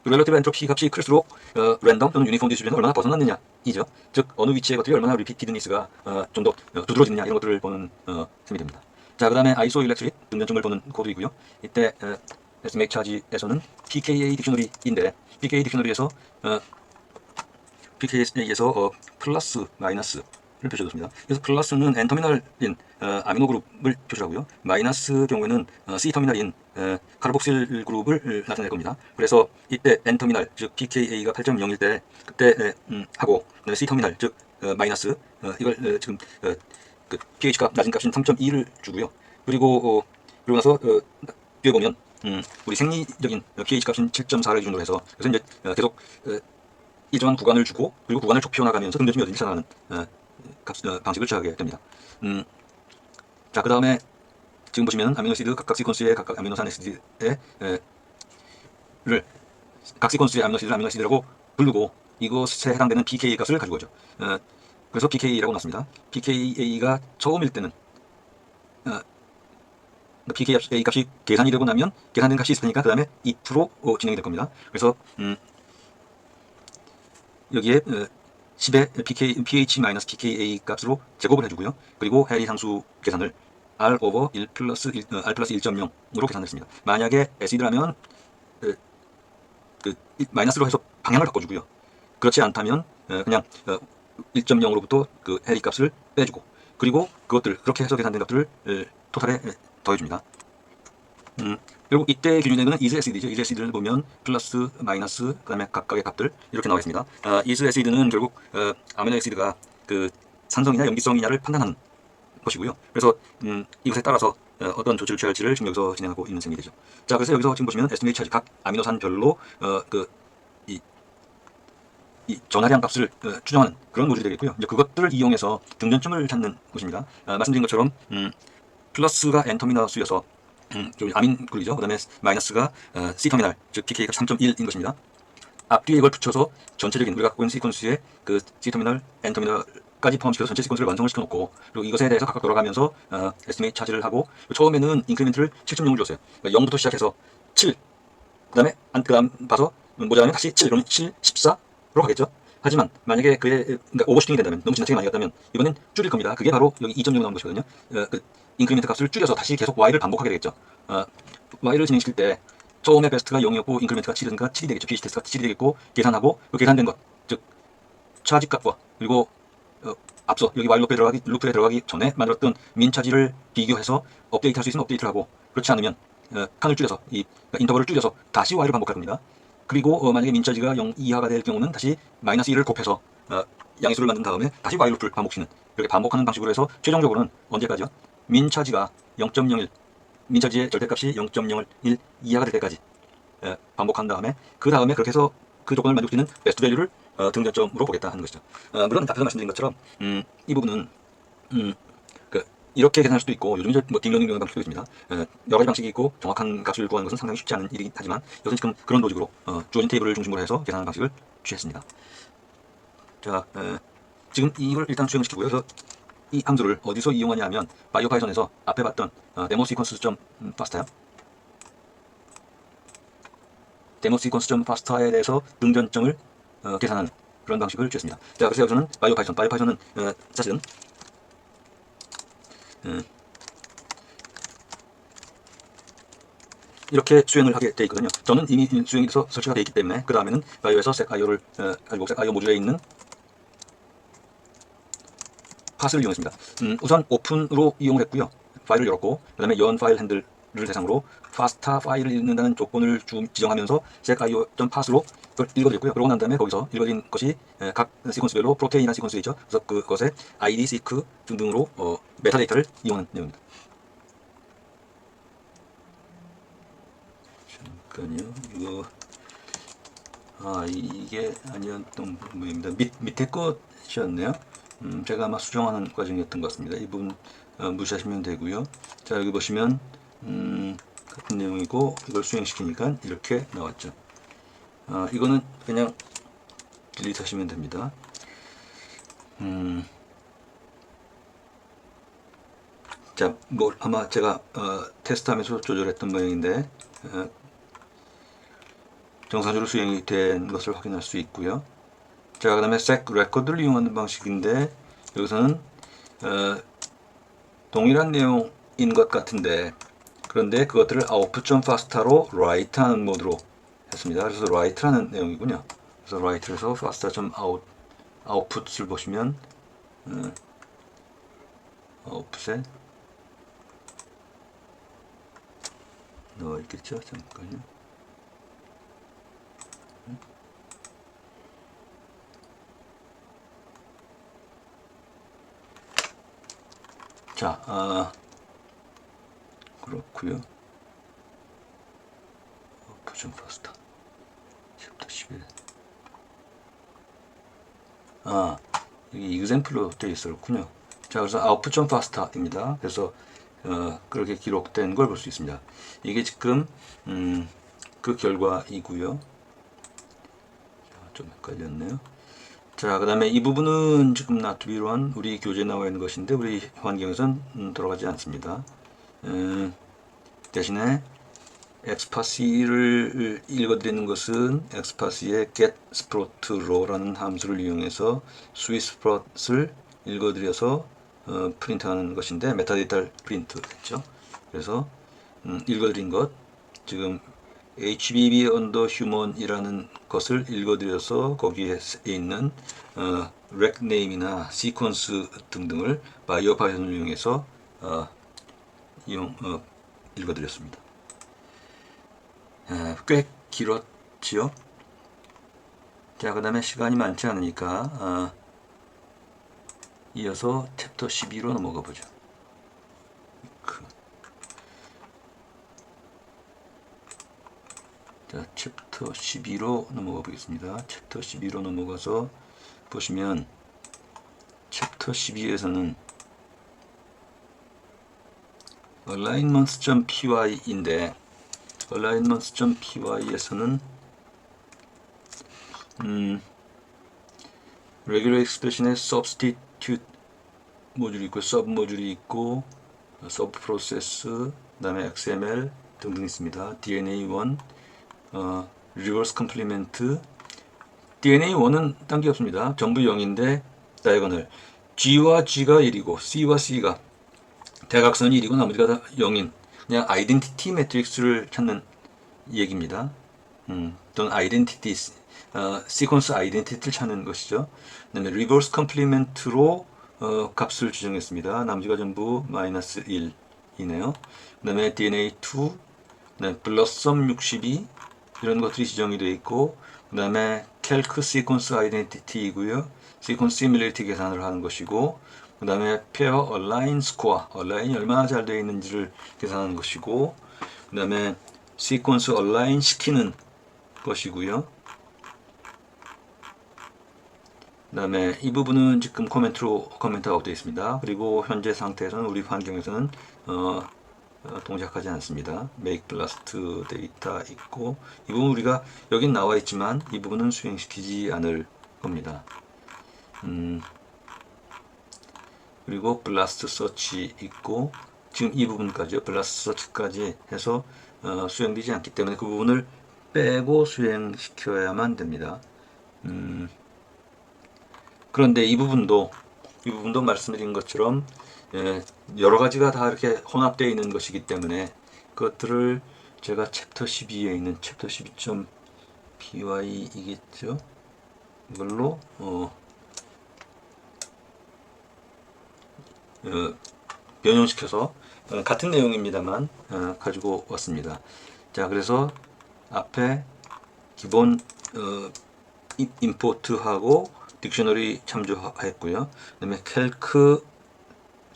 relative entropy 값이 클수록 랜덤 또는 유니폼 디스트리뷰션을 얼마나 벗어났느냐이죠. 즉 어느 위치의 것들이 얼마나 리피티드니스가 좀 더 두드러지느냐 이런 것들을 보는 셈이 됩니다. 자, 그 다음에 아이소일렉트릭 등전점을 보는 코드이고요. 이때 estimate charge에서는 pKa 딕셔너리인데 pKa 딕셔너리에서 pKa에서 플러스 마이너스를 표시해줬습니다. 그래서 플러스는 N터미널인 아미노 그룹을 표시하고요. 마이너스 경우에는 C터미널인 카르복실 그룹을 나타낼 겁니다. 그래서 이때 N터미널 즉 pKa가 8.0일 때 그때 하고 그다음에 C터미널 즉 마이너스 이걸 지금 그 pH 값 낮은 값인 3.2를 주고요. 그리고 그러고 나서 뒤에 보면 우리 생리적인 pH 값인 7.4를 기준으로 해서 그래서 이제 계속 일정한 구간을 주고 그리고 구간을 좁혀 나가면서 등전점이 어딘지 찾아가는 방식을 취하게 됩니다. 자, 그 다음에 지금 보시면 아미노시드 각각 시퀀스의 각각 아미노산 에시드를 각 시퀀스의 아미노시드를 아미노시드라고 부르고 이것에 해당되는 pK 값을 가지고 오죠. 그래서 pKa라고 났습니다. pKa가 처음일 때는 pKa 값이 계산이 되고 나면 계산된 값이 있을 테니까 그 다음에 2% 진행이 될 겁니다. 그래서 여기에 10의 pH-pKa 값으로 제곱을 해주고요. 그리고 해리 상수 계산을 R over 1 플러스 1, R 플러스 1.0으로 계산했습니다. 만약에 에시드라면 마이너스로 해서 방향을 바꿔주고요. 그렇지 않다면 그냥 1.0으로부터 그 해리 값을 빼주고 그리고 그것들 그렇게 해서 계산된 값들을 토탈에 더해줍니다. 그리고 이때 기준에는 is acid이죠. is acid를 보면 플러스, 마이너스, 그 다음에 각각의 값들 이렇게 나와 있습니다. is acid는 결국 아미노 애시드가 그 산성이냐 염기성이냐를 판단하는 것이고요. 그래서 이것에 따라서 어떤 조치를 취할지를 지금 여기서 진행하고 있는 셈이 되죠. 자, 그래서 여기서 지금 보시면 에스티메이트 차지 각 아미노산별로 이 전하량 값을 추정하는 그런 모듈이 되겠고요. 이제 그것들을 이용해서 등전점을 찾는 것입니다. 말씀드린 것처럼 플러스가 N터미널 수여서 아민 그룹이죠. 그 다음에 마이너스가 C터미널 즉 pK가 3.1인 것입니다. 앞뒤에 이걸 붙여서 전체적인 우리가 갖고 있는 시퀀스의 그 C터미널, N터미널까지 포함시켜서 전체 시퀀스를 완성을 시켜놓고 그리고 이것에 대해서 각각 돌아가면서 에스티메이트 차지를 하고 처음에는 인크리멘트를 7.0을 줬어요. 그러니까 0부터 시작해서 7 그 다음 봐서 모자라면 다시 7 그러면 7, 14로 가겠죠. 하지만 만약에 그러니까 오버슈팅이 된다면 너무 지나치게 많이 갔다면 이번엔 줄일 겁니다. 그게 바로 여기 2.0 나온 것이거든요. 그 인크리멘트 값을 줄여서 다시 계속 y를 반복하게 되겠죠. y를 진행시킬 때 처음에 베스트가 0이었고 인크리멘트가 7이니까 7이 되겠죠. pH 테스트가 7이 되겠고 계산하고 그 계산된 것, 즉 차지 값과 그리고 앞서 여기 while 루프에 들어가기 전에 만들었던 민 차지를 비교해서 업데이트할 수 있으면 업데이트를 하고 그렇지 않으면 칸을 줄여서 그러니까 인터벌을 줄여서 다시 y를 반복할 겁니다. 그리고 만약에 민 차지가 0 이하가 될 경우는 다시 마이너스 1을 곱해서 양수를 만든 다음에 다시 while 루프를 반복시는 이렇게 반복하는 방식으로 해서 최종적으로는 언제까지요? 민 차지가 0.01 민차지의 절대값이 0.01 이하가 될 때까지 반복한 다음에 그 다음에 그렇게 해서 그 조건을 만족시키는 베스트 밸류를 등전점으로 보겠다 하는 것이죠. 물론 앞에서 말씀드린 것처럼 이 부분은 이렇게 계산할 수도 있고 요즘 뭐 딥러닝 방식도 있습니다. 여러 가지 방식이 있고 정확한 값을 구하는 것은 상당히 쉽지 않은 일이긴 하지만 이것은 지금 그런 로직으로 주어진 테이블을 중심으로 해서 계산하는 방식을 취했습니다. 자, 지금 이걸 일단 수행시키고요. 그래서 이 함수를 어디서 이용하냐 하면 바이오 파이썬에서 앞에 봤던 데모 시퀀스 파스타요. 데모 시퀀스 파스타에 대해서 등전점을 계산하는 그런 방식을 취했습니다. 자, 그래서 여기서는 바이오 파이썬은 사실은 이렇게 수행을 하게 되어 있거든요. 저는 이미 수행이 돼서 설치가 되어 있기 때문에 그 다음에는 바이오에서 secIO를 가지고 secIO 모듈에 있는 파스를 이용했습니다. 우선 오픈으로 이용을 했고요. 파일을 열었고 그 다음에 연 파일 핸들을 대상으로 파스타 파일을 읽는다는 조건을 지정하면서 secIO.pass로 그걸 읽어드렸고요. 그러고 난 다음에 거기서 읽어진 것이 각 시퀀스별로 프로테인이나 시퀀스가 있죠. 그래서 그것에 ID, seq 등등으로 메타데이터를 이용하는 내용입니다. 잠깐요. 이게 아니었던 모양입니다. 밑에 것이었네요. 제가 아마 수정하는 과정이었던 것 같습니다. 이 부분 무시하시면 되고요. 자, 여기 보시면 같은 내용이고 이걸 수행시키니까 이렇게 나왔죠. 이거는 그냥 딜리트 하시면 됩니다. 자, 뭐 아마 제가 테스트하면서 조절했던 모양인데 정상적으로 수행이 된 것을 확인할 수 있고요. 자, 그 다음에 sec record를 이용하는 방식인데 여기서는 동일한 내용인 것 같은데 그런데 그것들을 output.fasta로 write하는 모드로 했습니다. 그래서 write라는 내용이군요. 그래서 write에서 fasta.output을 보시면 output에 넣어 있겠죠. 잠깐요. 자, 그렇고요. 퓨전 파스타 챕터 11. 여기 example로 되어 있었군요. 자, 그래서 output pasta입니다. 그래서 그렇게 기록된 걸 볼 수 있습니다. 이게 지금 그 결과이고요. 좀 헷갈렸네요. 자, 그 다음에 이 부분은 지금 놔두기로 한 우리 교재에 나와 있는 것인데 우리 환경에선 돌아가지 않습니다. 대신에 엑스파시를 읽어드리는 것은 엑스파시의 get sprot row라는 함수를 이용해서 스위스프롯을 읽어드려서 프린트하는 것인데 메타데이터를 프린트했죠. 그래서 읽어드린 것 지금 HBB 언더 휴먼이라는 것을 읽어드려서 거기에 있는 rec name이나 sequence 등등을 바이오 파이썬을 이용해서 읽어드렸습니다. 꽤 길었지요. 자, 그 다음에 시간이 많지 않으니까 이어서 챕터 12로 넘어가 보죠. 자, 챕터 12로 넘어가 보겠습니다. 챕터 12로 넘어가서 보시면 챕터 12에서는 alignments.py인데 alignments.py에서는 regular expression의 substitute 모듈이 있고 sub 모듈이 있고 sub process 그 다음에 XML 등등 있습니다. DNA1 reverse complement DNA1은 딴 게 없습니다. 전부 0인데 다이거널 G와 G가 1이고 C와 C가 대각선이 1이고 나머지가 다 0인 그냥 아이덴티티 매트릭스를 찾는 얘기입니다. 또는 아이덴티티 시퀀스 아이덴티티를 찾는 것이죠. 그 다음에 리버스 컴플리멘트로 값을 지정했습니다. 나머지가 전부 마이너스 1이네요. 그 다음에 DNA2 그 다음에 블러썸 62 이런 것들이 지정이 되어 있고 그 다음에 캘크 시퀀스 아이덴티티이고요. 시퀀스 시뮬레이티 계산을 하는 것이고 그 다음에 페어 얼라인 스코어 얼라인이 얼마나 잘 되어 있는지를 계산하는 것이고 그 다음에 시퀀스 얼라인 시키는 것이고요. 그 다음에 이 부분은 지금 코멘트가 되어 있습니다. 그리고 현재 상태에서는 우리 환경에서는 동작하지 않습니다. make blast 데이터 있고 이 부분 우리가 여긴 나와 있지만 이 부분은 수행시키지 않을 겁니다. 그리고 blast search 있고 지금 이 부분까지요. blast search까지 해서 수행되지 않기 때문에 그 부분을 빼고 수행시켜야만 됩니다. 그런데 이 부분도 말씀드린 것처럼 여러 가지가 다 이렇게 혼합되어 있는 것이기 때문에 그것들을 제가 챕터 12에 있는 챕터 12.py이겠죠. 이걸로 변형시켜서 같은 내용입니다만 가지고 왔습니다. 자, 그래서 앞에 기본 임포트하고 딕셔너리 참조했고요. 그 다음에 calc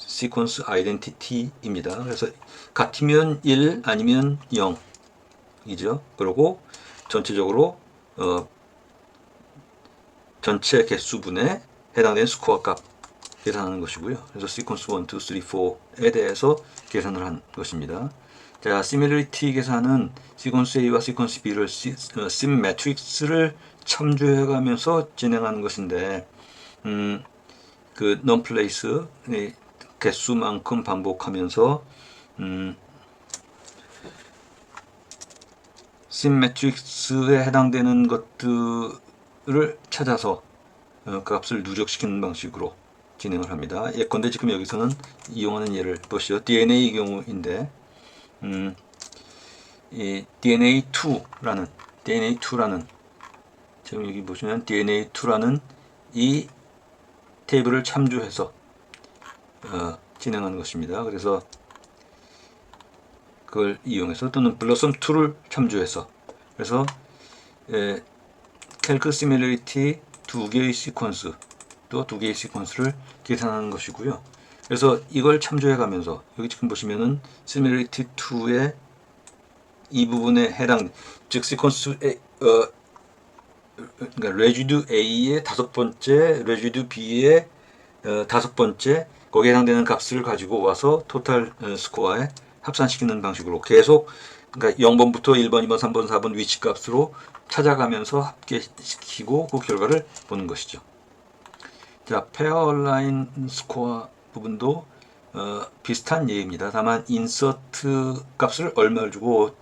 sequence identity입니다. 그래서 같으면 1 아니면 0이죠. 그리고 전체적으로 전체 개수분에 해당되는 스코어 값 계산하는 것이고요. 그래서 sequence 1, 2, 3, 4에 대해서 계산을 한 것입니다. 자, similarity 계산은 sequence A와 sequence B를 sim 매트릭스를 참조해 가면서 진행하는 것인데 그 non place 개수만큼 반복하면서 심 매트릭스에 해당되는 것들을 찾아서 값을 누적시키는 방식으로 진행을 합니다. 예컨대 지금 여기서는 이용하는 예를 보시죠. DNA 경우인데 이 DNA2라는 지금 여기 보시면 DNA2라는 이 테이블을 참조해서 진행하는 것입니다. 그래서 그걸 이용해서 또는 블러썸2를 참조해서 그래서 캘크 시밀러리티 두 개의 시퀀스를 계산하는 것이고요. 그래서 이걸 참조해 가면서 여기 지금 보시면은 시밀러리티 2의 이 부분에 해당 즉 시퀀스 그러니까 레지듀 A의 다섯 번째, 레지듀 B의 다섯 번째 거기에 해당되는 값을 가지고 와서 토탈 스코어에 합산시키는 방식으로 계속 그러니까 0번부터 1번, 2번, 3번, 4번 위치 값으로 찾아가면서 합계시키고 그 결과를 보는 것이죠. 자, 페어 얼라인 스코어 부분도 비슷한 예입니다. 다만 인서트 값을 얼마를 주고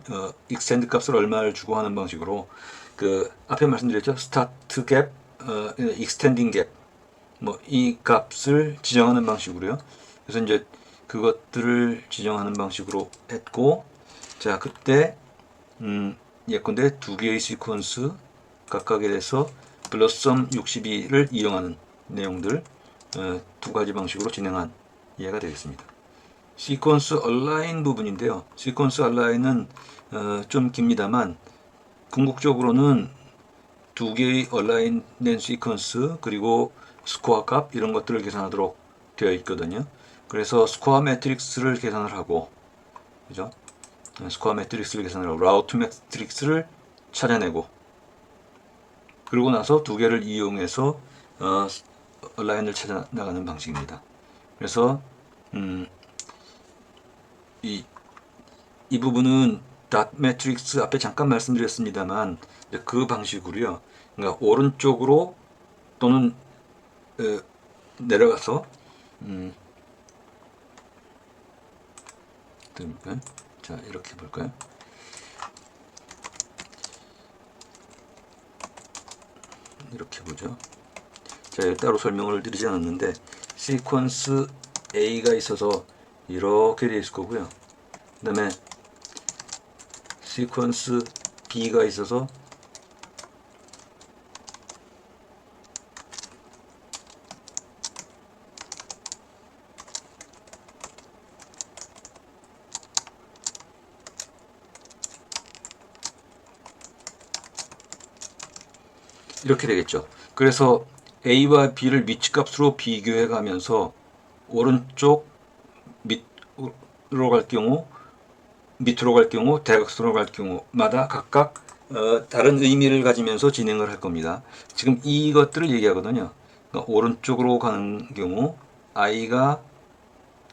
익스텐드 값을 얼마를 주고 하는 방식으로 그 앞에 말씀드렸죠. 스타트 갭, 익스텐딩 갭 뭐 이 값을 지정하는 방식으로요. 그래서 이제 그것들을 지정하는 방식으로 했고 자 그때 예컨대 두 개의 시퀀스 각각에 대해서 블러썸 62를 이용하는 내용들 두 가지 방식으로 진행한 이해가 되겠습니다. 시퀀스 얼라인 부분인데요. 시퀀스 얼라인은 좀 깁니다만 궁극적으로는 두 개의 얼라인된 시퀀스 그리고 스코어 값 이런 것들을 계산하도록 되어 있거든요. 그래서 스코어 매트릭스를 계산을 하고 그죠? 스코어 매트릭스를 계산을 하고 라우트 매트릭스를 찾아내고 그러고 나서 두 개를 이용해서 얼라인을 찾아 나가는 방식입니다. 그래서 이 부분은 닷 매트릭스 앞에 잠깐 말씀드렸습니다만 그 방식으로요. 그러니까 오른쪽으로 또는 내려가서 자 이렇게 볼까요? 이렇게 보죠. 자 따로 설명을 드리지 않았는데 시퀀스 A가 있어서 이렇게 되어 있을 거고요. 그 다음에 시퀀스 B가 있어서 이렇게 되겠죠. 그래서 A와 B를 미치값으로 비교해 가면서 오른쪽 밑으로 갈 경우 대각선으로 갈 경우마다 각각 다른 의미를 가지면서 진행을 할 겁니다. 지금 이것들을 얘기하거든요. 그러니까 오른쪽으로 가는 경우 i가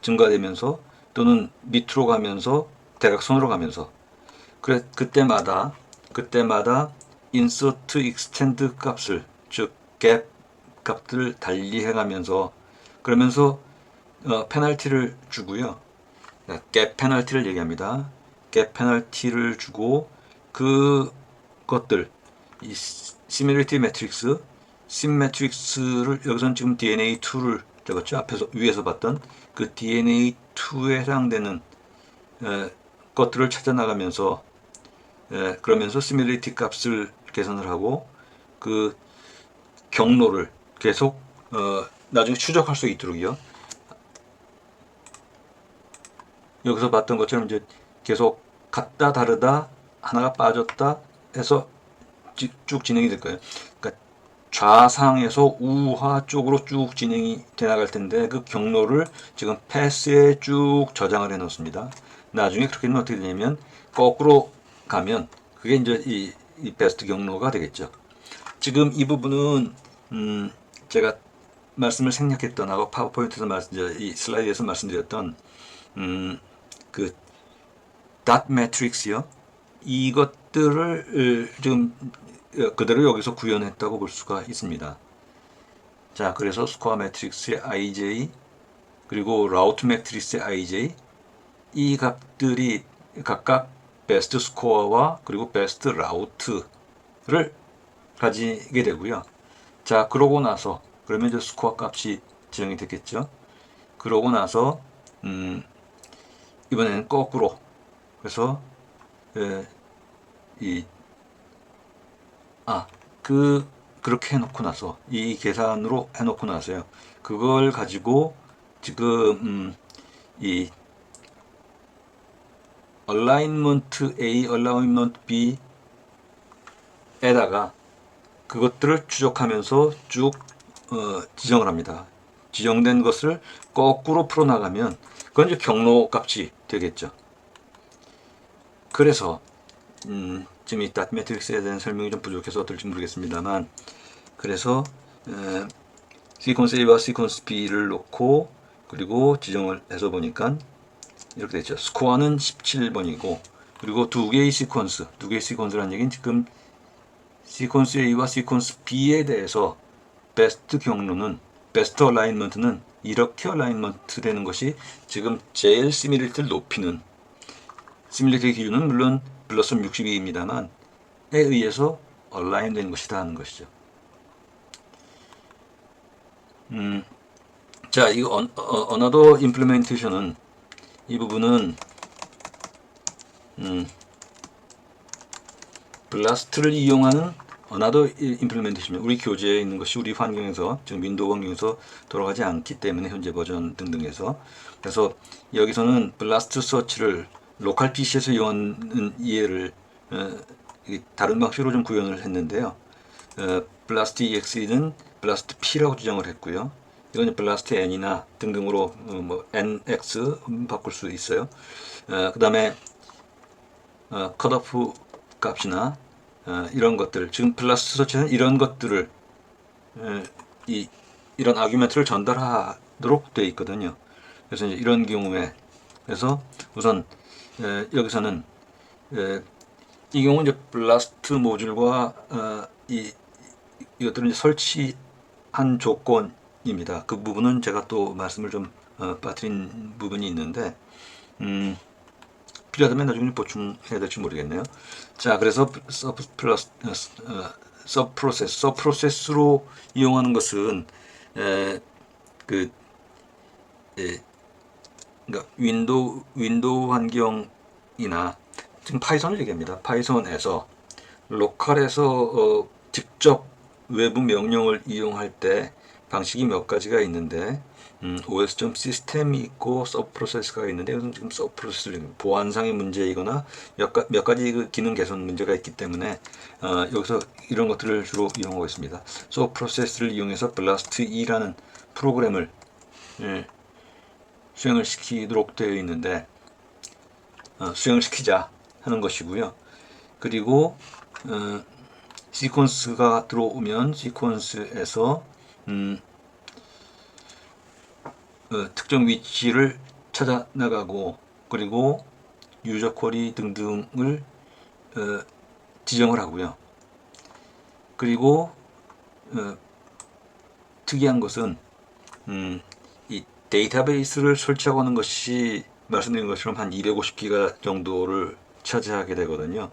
증가되면서 또는 밑으로 가면서 대각선으로 가면서 그때마다 insert, extend 값을 즉 gap 값들을 달리해 가면서 그러면서 페널티를 주고요. 갭 페널티를 얘기합니다. 갭 페널티를 주고 그것들 이 시밀리티 매트릭스 심 매트릭스를 여기서는 지금 DNA2를 적었죠. 앞에서 위에서 봤던 그 DNA2에 해당되는 것들을 찾아 나가면서 그러면서 시밀리티 값을 계산을 하고 그 경로를 계속 나중에 추적할 수 있도록요. 여기서 봤던 것처럼 이제 계속 같다 다르다 하나가 빠졌다 해서 쭉 진행이 될 거예요. 그러니까 좌상에서 우하 쪽으로 쭉 진행이 돼 나갈 텐데 그 경로를 지금 패스에 쭉 저장을 해 놓습니다. 나중에 그렇게 되면 어떻게 되냐면 거꾸로 가면 그게 이제 이 베스트 경로가 되겠죠. 지금 이 부분은 제가 말씀을 생략했던 하고 파워포인트에서 이 슬라이드에서 말씀드렸던 그 닷 매트릭스요. 이것들을 지금 그대로 여기서 구현했다고 볼 수가 있습니다. 자, 그래서 스코어 매트릭스의 IJ 그리고 라우트 매트리스의 ij, 이 값들이 각각 베스트 스코어와 그리고 베스트 라우트를 가지게 되고요. 자, 그러고 나서 그러면 이제 스코어 값이 지정이 됐겠죠. 그러고 나서 이번에는 거꾸로, 그래서 에, 이 아, 그렇게 해놓고 나서 이 계산으로 해놓고 나서요. 그걸 가지고 지금 이 alignment A, alignment B에다가 그것들을 추적하면서 쭉 지정을 합니다. 지정된 것을 거꾸로 풀어나가면 그건 이제 경로 값이 되겠죠. 그래서 지금 이 닷 매트릭스에 대한 설명이 좀 부족해서 어떨지 모르겠습니다만, 그래서 시퀀스 A와 시퀀스 B를 놓고 그리고 지정을 해서 보니까 이렇게 됐죠. 스코어는 17번이고 그리고 두 개의 시퀀스라는 얘기는 지금 시퀀스 A와 시퀀스 B에 대해서 베스트 경로는, 베스트 얼라인먼트는 이렇게 얼라인먼트 되는 것이 지금 제일 시밀리티를 높이는, 시밀리티 기준은 물론 블러썸 62입니다만 에 의해서 얼라인 되는 것이다 하는 것이죠. 자, 이거 어나더 임플리멘테이션은, 이 부분은 블라스트를 이용하는 어나더 임플리멘테이션, 우리 교재에 있는 것이 우리 환경에서, 지금 윈도우 환경에서 돌아가지 않기 때문에 현재 버전 등등에서, 그래서 여기서는 블라스트 서치를 로컬 PC에서 이용하는 이해를 다른 방식으로 좀 구현을 했는데요. 블라스트 EXE는 블라스트 P라고 지정을 했고요. 이건 블라스트 N이나 등등으로 뭐 NX 바꿀 수 있어요. 그 다음에 컷오프 값이나 이런 것들, 지금 블라스트 서치는 이런 것들을 이런 아규멘트를 전달하도록 되어 있거든요. 그래서 이제 이런 경우에, 그래서 우선 여기서는 이 경우는 이제 블라스트 모듈과 이것들은 이제 설치한 조건입니다. 그 부분은 제가 또 말씀을 좀 빠뜨린 부분이 있는데 필요하다면 나중에 보충해야 될지 모르겠네요. 자, 그래서 서브프로세스로 이용하는 것은 그 그러니까 윈도우 환경이나 지금 파이썬을 얘기합니다. 파이썬에서 로컬에서 직접 외부 명령을 이용할 때 방식이 몇 가지가 있는데 OS.시스템이 있고 서브프로세스가 있는데, 이것은 지금 서브프로세스 보안상의 문제이거나 몇 가지 그 기능 개선 문제가 있기 때문에 여기서 이런 것들을 주로 이용하고 있습니다. 서브프로세스를 이용해서 블라스트 E라는 프로그램을 수행을 시키도록 되어 있는데, 수행을 시키자 하는 것이고요. 그리고 시퀀스가 들어오면 시퀀스에서 특정 위치를 찾아 나가고 그리고 유저 쿼리 등등을 지정을 하고요. 그리고 특이한 것은 이 데이터베이스를 설치하고 하는 것이 말씀드린 것처럼 한 250기가 정도를 차지하게 되거든요.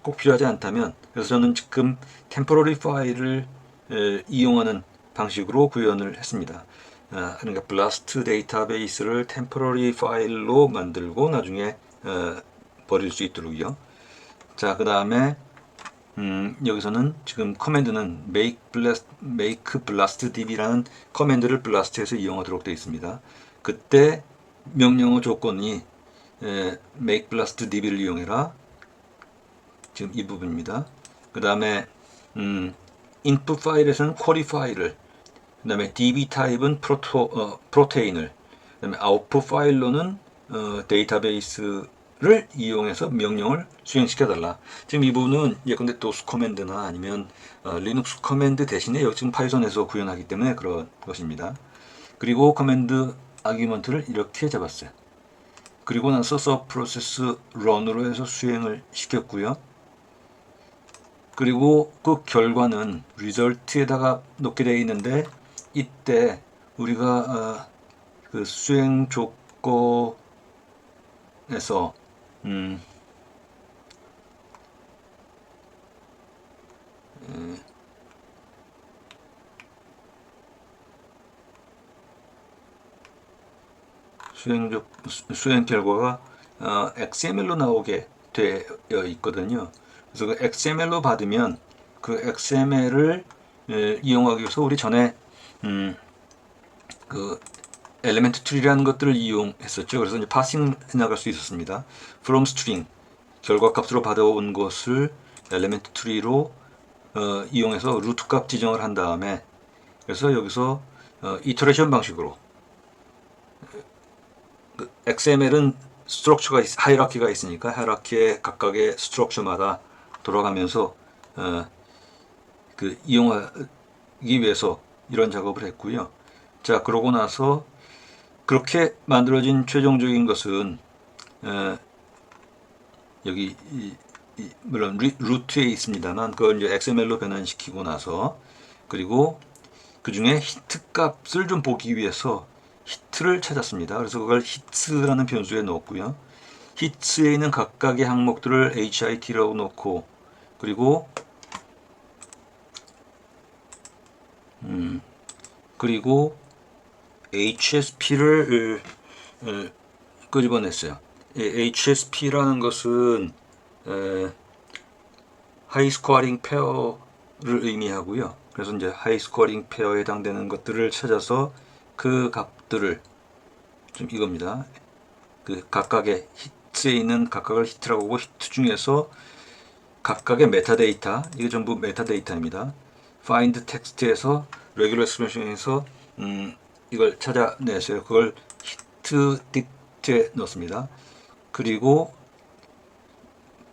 꼭 필요하지 않다면, 그래서 저는 지금 템포러리 파일을 이용하는 방식으로 구현을 했습니다. 그러니까 블라스트 데이터베이스를 템포러리 파일로 만들고 나중에 버릴 수 있도록요. 자, 그 다음에 여기서는 지금 커맨드는 make blast db라는 커맨드를 블라스트에서 이용하도록 되어 있습니다. 그때 명령어 조건이 make blast db를 이용해라, 지금 이 부분입니다. 그 다음에 input 파일에서는 쿼리 파일을, 그 다음에 db 타입은 프로테인을, 그 다음에 output 파일로는 데이터베이스를 이용해서 명령을 수행시켜달라. 지금 이 부분은 예컨대 도스 커맨드나 아니면 리눅스 커맨드 대신에 여기 지금 파이썬에서 구현하기 때문에 그런 것입니다. 그리고 커맨드 아규먼트를 이렇게 잡았어요. 그리고 나서 서브프로세스 런으로 해서 수행을 시켰고요. 그리고 그 결과는 리절트에다가 놓게 되어 있는데, 이때 우리가 그 수행 조건에서 수행 결과가 XML로 나오게 되어 있거든요. 그래서 그 XML로 받으면 그 XML을 이용하기 위해서 우리 전에 그 엘리멘트 트리라는 것들을 이용했었죠. 그래서 이제 파싱 해나갈 수 있었습니다. from string 결과값으로 받아온 것을 엘리멘트 트리로 이용해서 루트 값 지정을 한 다음에 그래서 여기서 이터레이션 방식으로 그 XML은 스트럭처가 하이라키가 있으니까 하이라키의 각각의 스트럭처마다 돌아가면서 그 이용하기 위해서 이런 작업을 했고요. 자, 그러고 나서 그렇게 만들어진 최종적인 것은 여기 물론 루트에 있습니다만 그걸 이제 XML로 변환시키고 나서 그리고 그 중에 히트 값을 좀 보기 위해서 히트를 찾았습니다. 그래서 그걸 히트라는 변수에 넣었고요. 히트에 있는 각각의 항목들을 hit라고 놓고 그리고 HSP를 끄집어냈어요. HSP라는 것은 하이 스코어링 페어를 의미하고요. 그래서 이제 하이 스코어링 페어에 해당되는 것들을 찾아서 그 값들을 좀 이겁니다. 그 각각의 히트에 있는 각각을 히트라고 하고 히트 중에서 각각의 메타데이터 이게 전부 메타데이터입니다. find text에서 regular expression에서 이걸 찾아내서요. 그걸 히트 딕트에 넣습니다. 그리고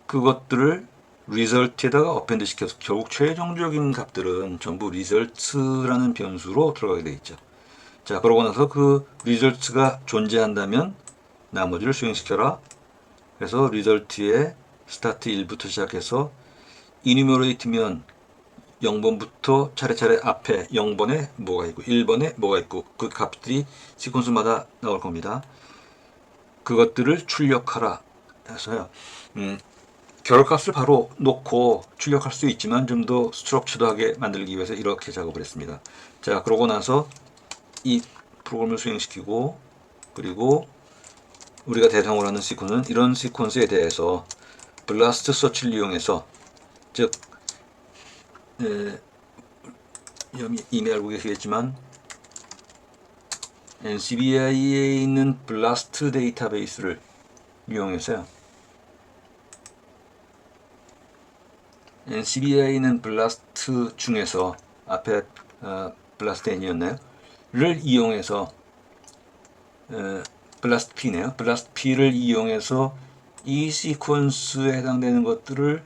그것들을 result에다가 append 시켜서 결국 최종적인 값들은 전부 results라는 변수로 들어가게 되어 있죠. 자, 그러고 나서 그 results가 존재한다면 나머지를 수행시켜라. 그래서 result에 start 1부터 시작해서 enumerate면 0번부터 차례차례 앞에 0번에 뭐가 있고 1번에 뭐가 있고 그 값들이 시퀀스마다 나올 겁니다. 그것들을 출력하라 해서요. 결과값을 바로 놓고 출력할 수 있지만 좀 더 스트럭처드하게 만들기 위해서 이렇게 작업을 했습니다. 자, 그러고 나서 이 프로그램을 수행시키고 그리고 우리가 대상으로 하는 시퀀스는 이런 시퀀스에 대해서 블라스트 서치를 이용해서 즉 이미 알고 계시겠지만 NCBI에 있는 블라스트 데이터베이스를 이용해서요. NCBI에 있는 블라스트 중에서 앞에 블라스트 N이었나요? 를 이용해서 블라스트 P네요. 블라스트 P를 이용해서 이 시퀀스에 해당되는 것들을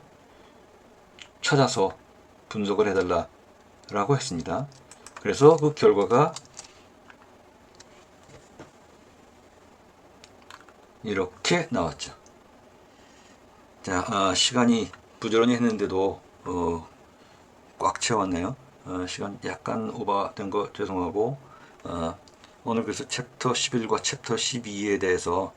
찾아서 분석을 해달라 라고 했습니다. 그래서 그 결과가 이렇게 나왔죠. 자, 시간이 부지런히 했는데도 꽉 채웠네요. 시간 약간 오버된 거 죄송하고 오늘 그래서 챕터 11과 챕터 12에 대해서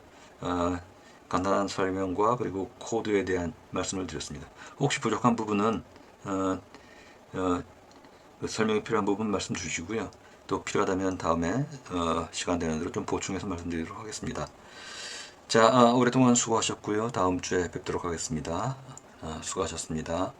간단한 설명과 그리고 코드에 대한 말씀을 드렸습니다. 혹시 부족한 부분은 그 설명이 필요한 부분 말씀 주시고요. 또 필요하다면 다음에 시간 되는 대로 좀 보충해서 말씀드리도록 하겠습니다. 자, 오랫동안 수고하셨고요. 다음 주에 뵙도록 하겠습니다. 수고하셨습니다.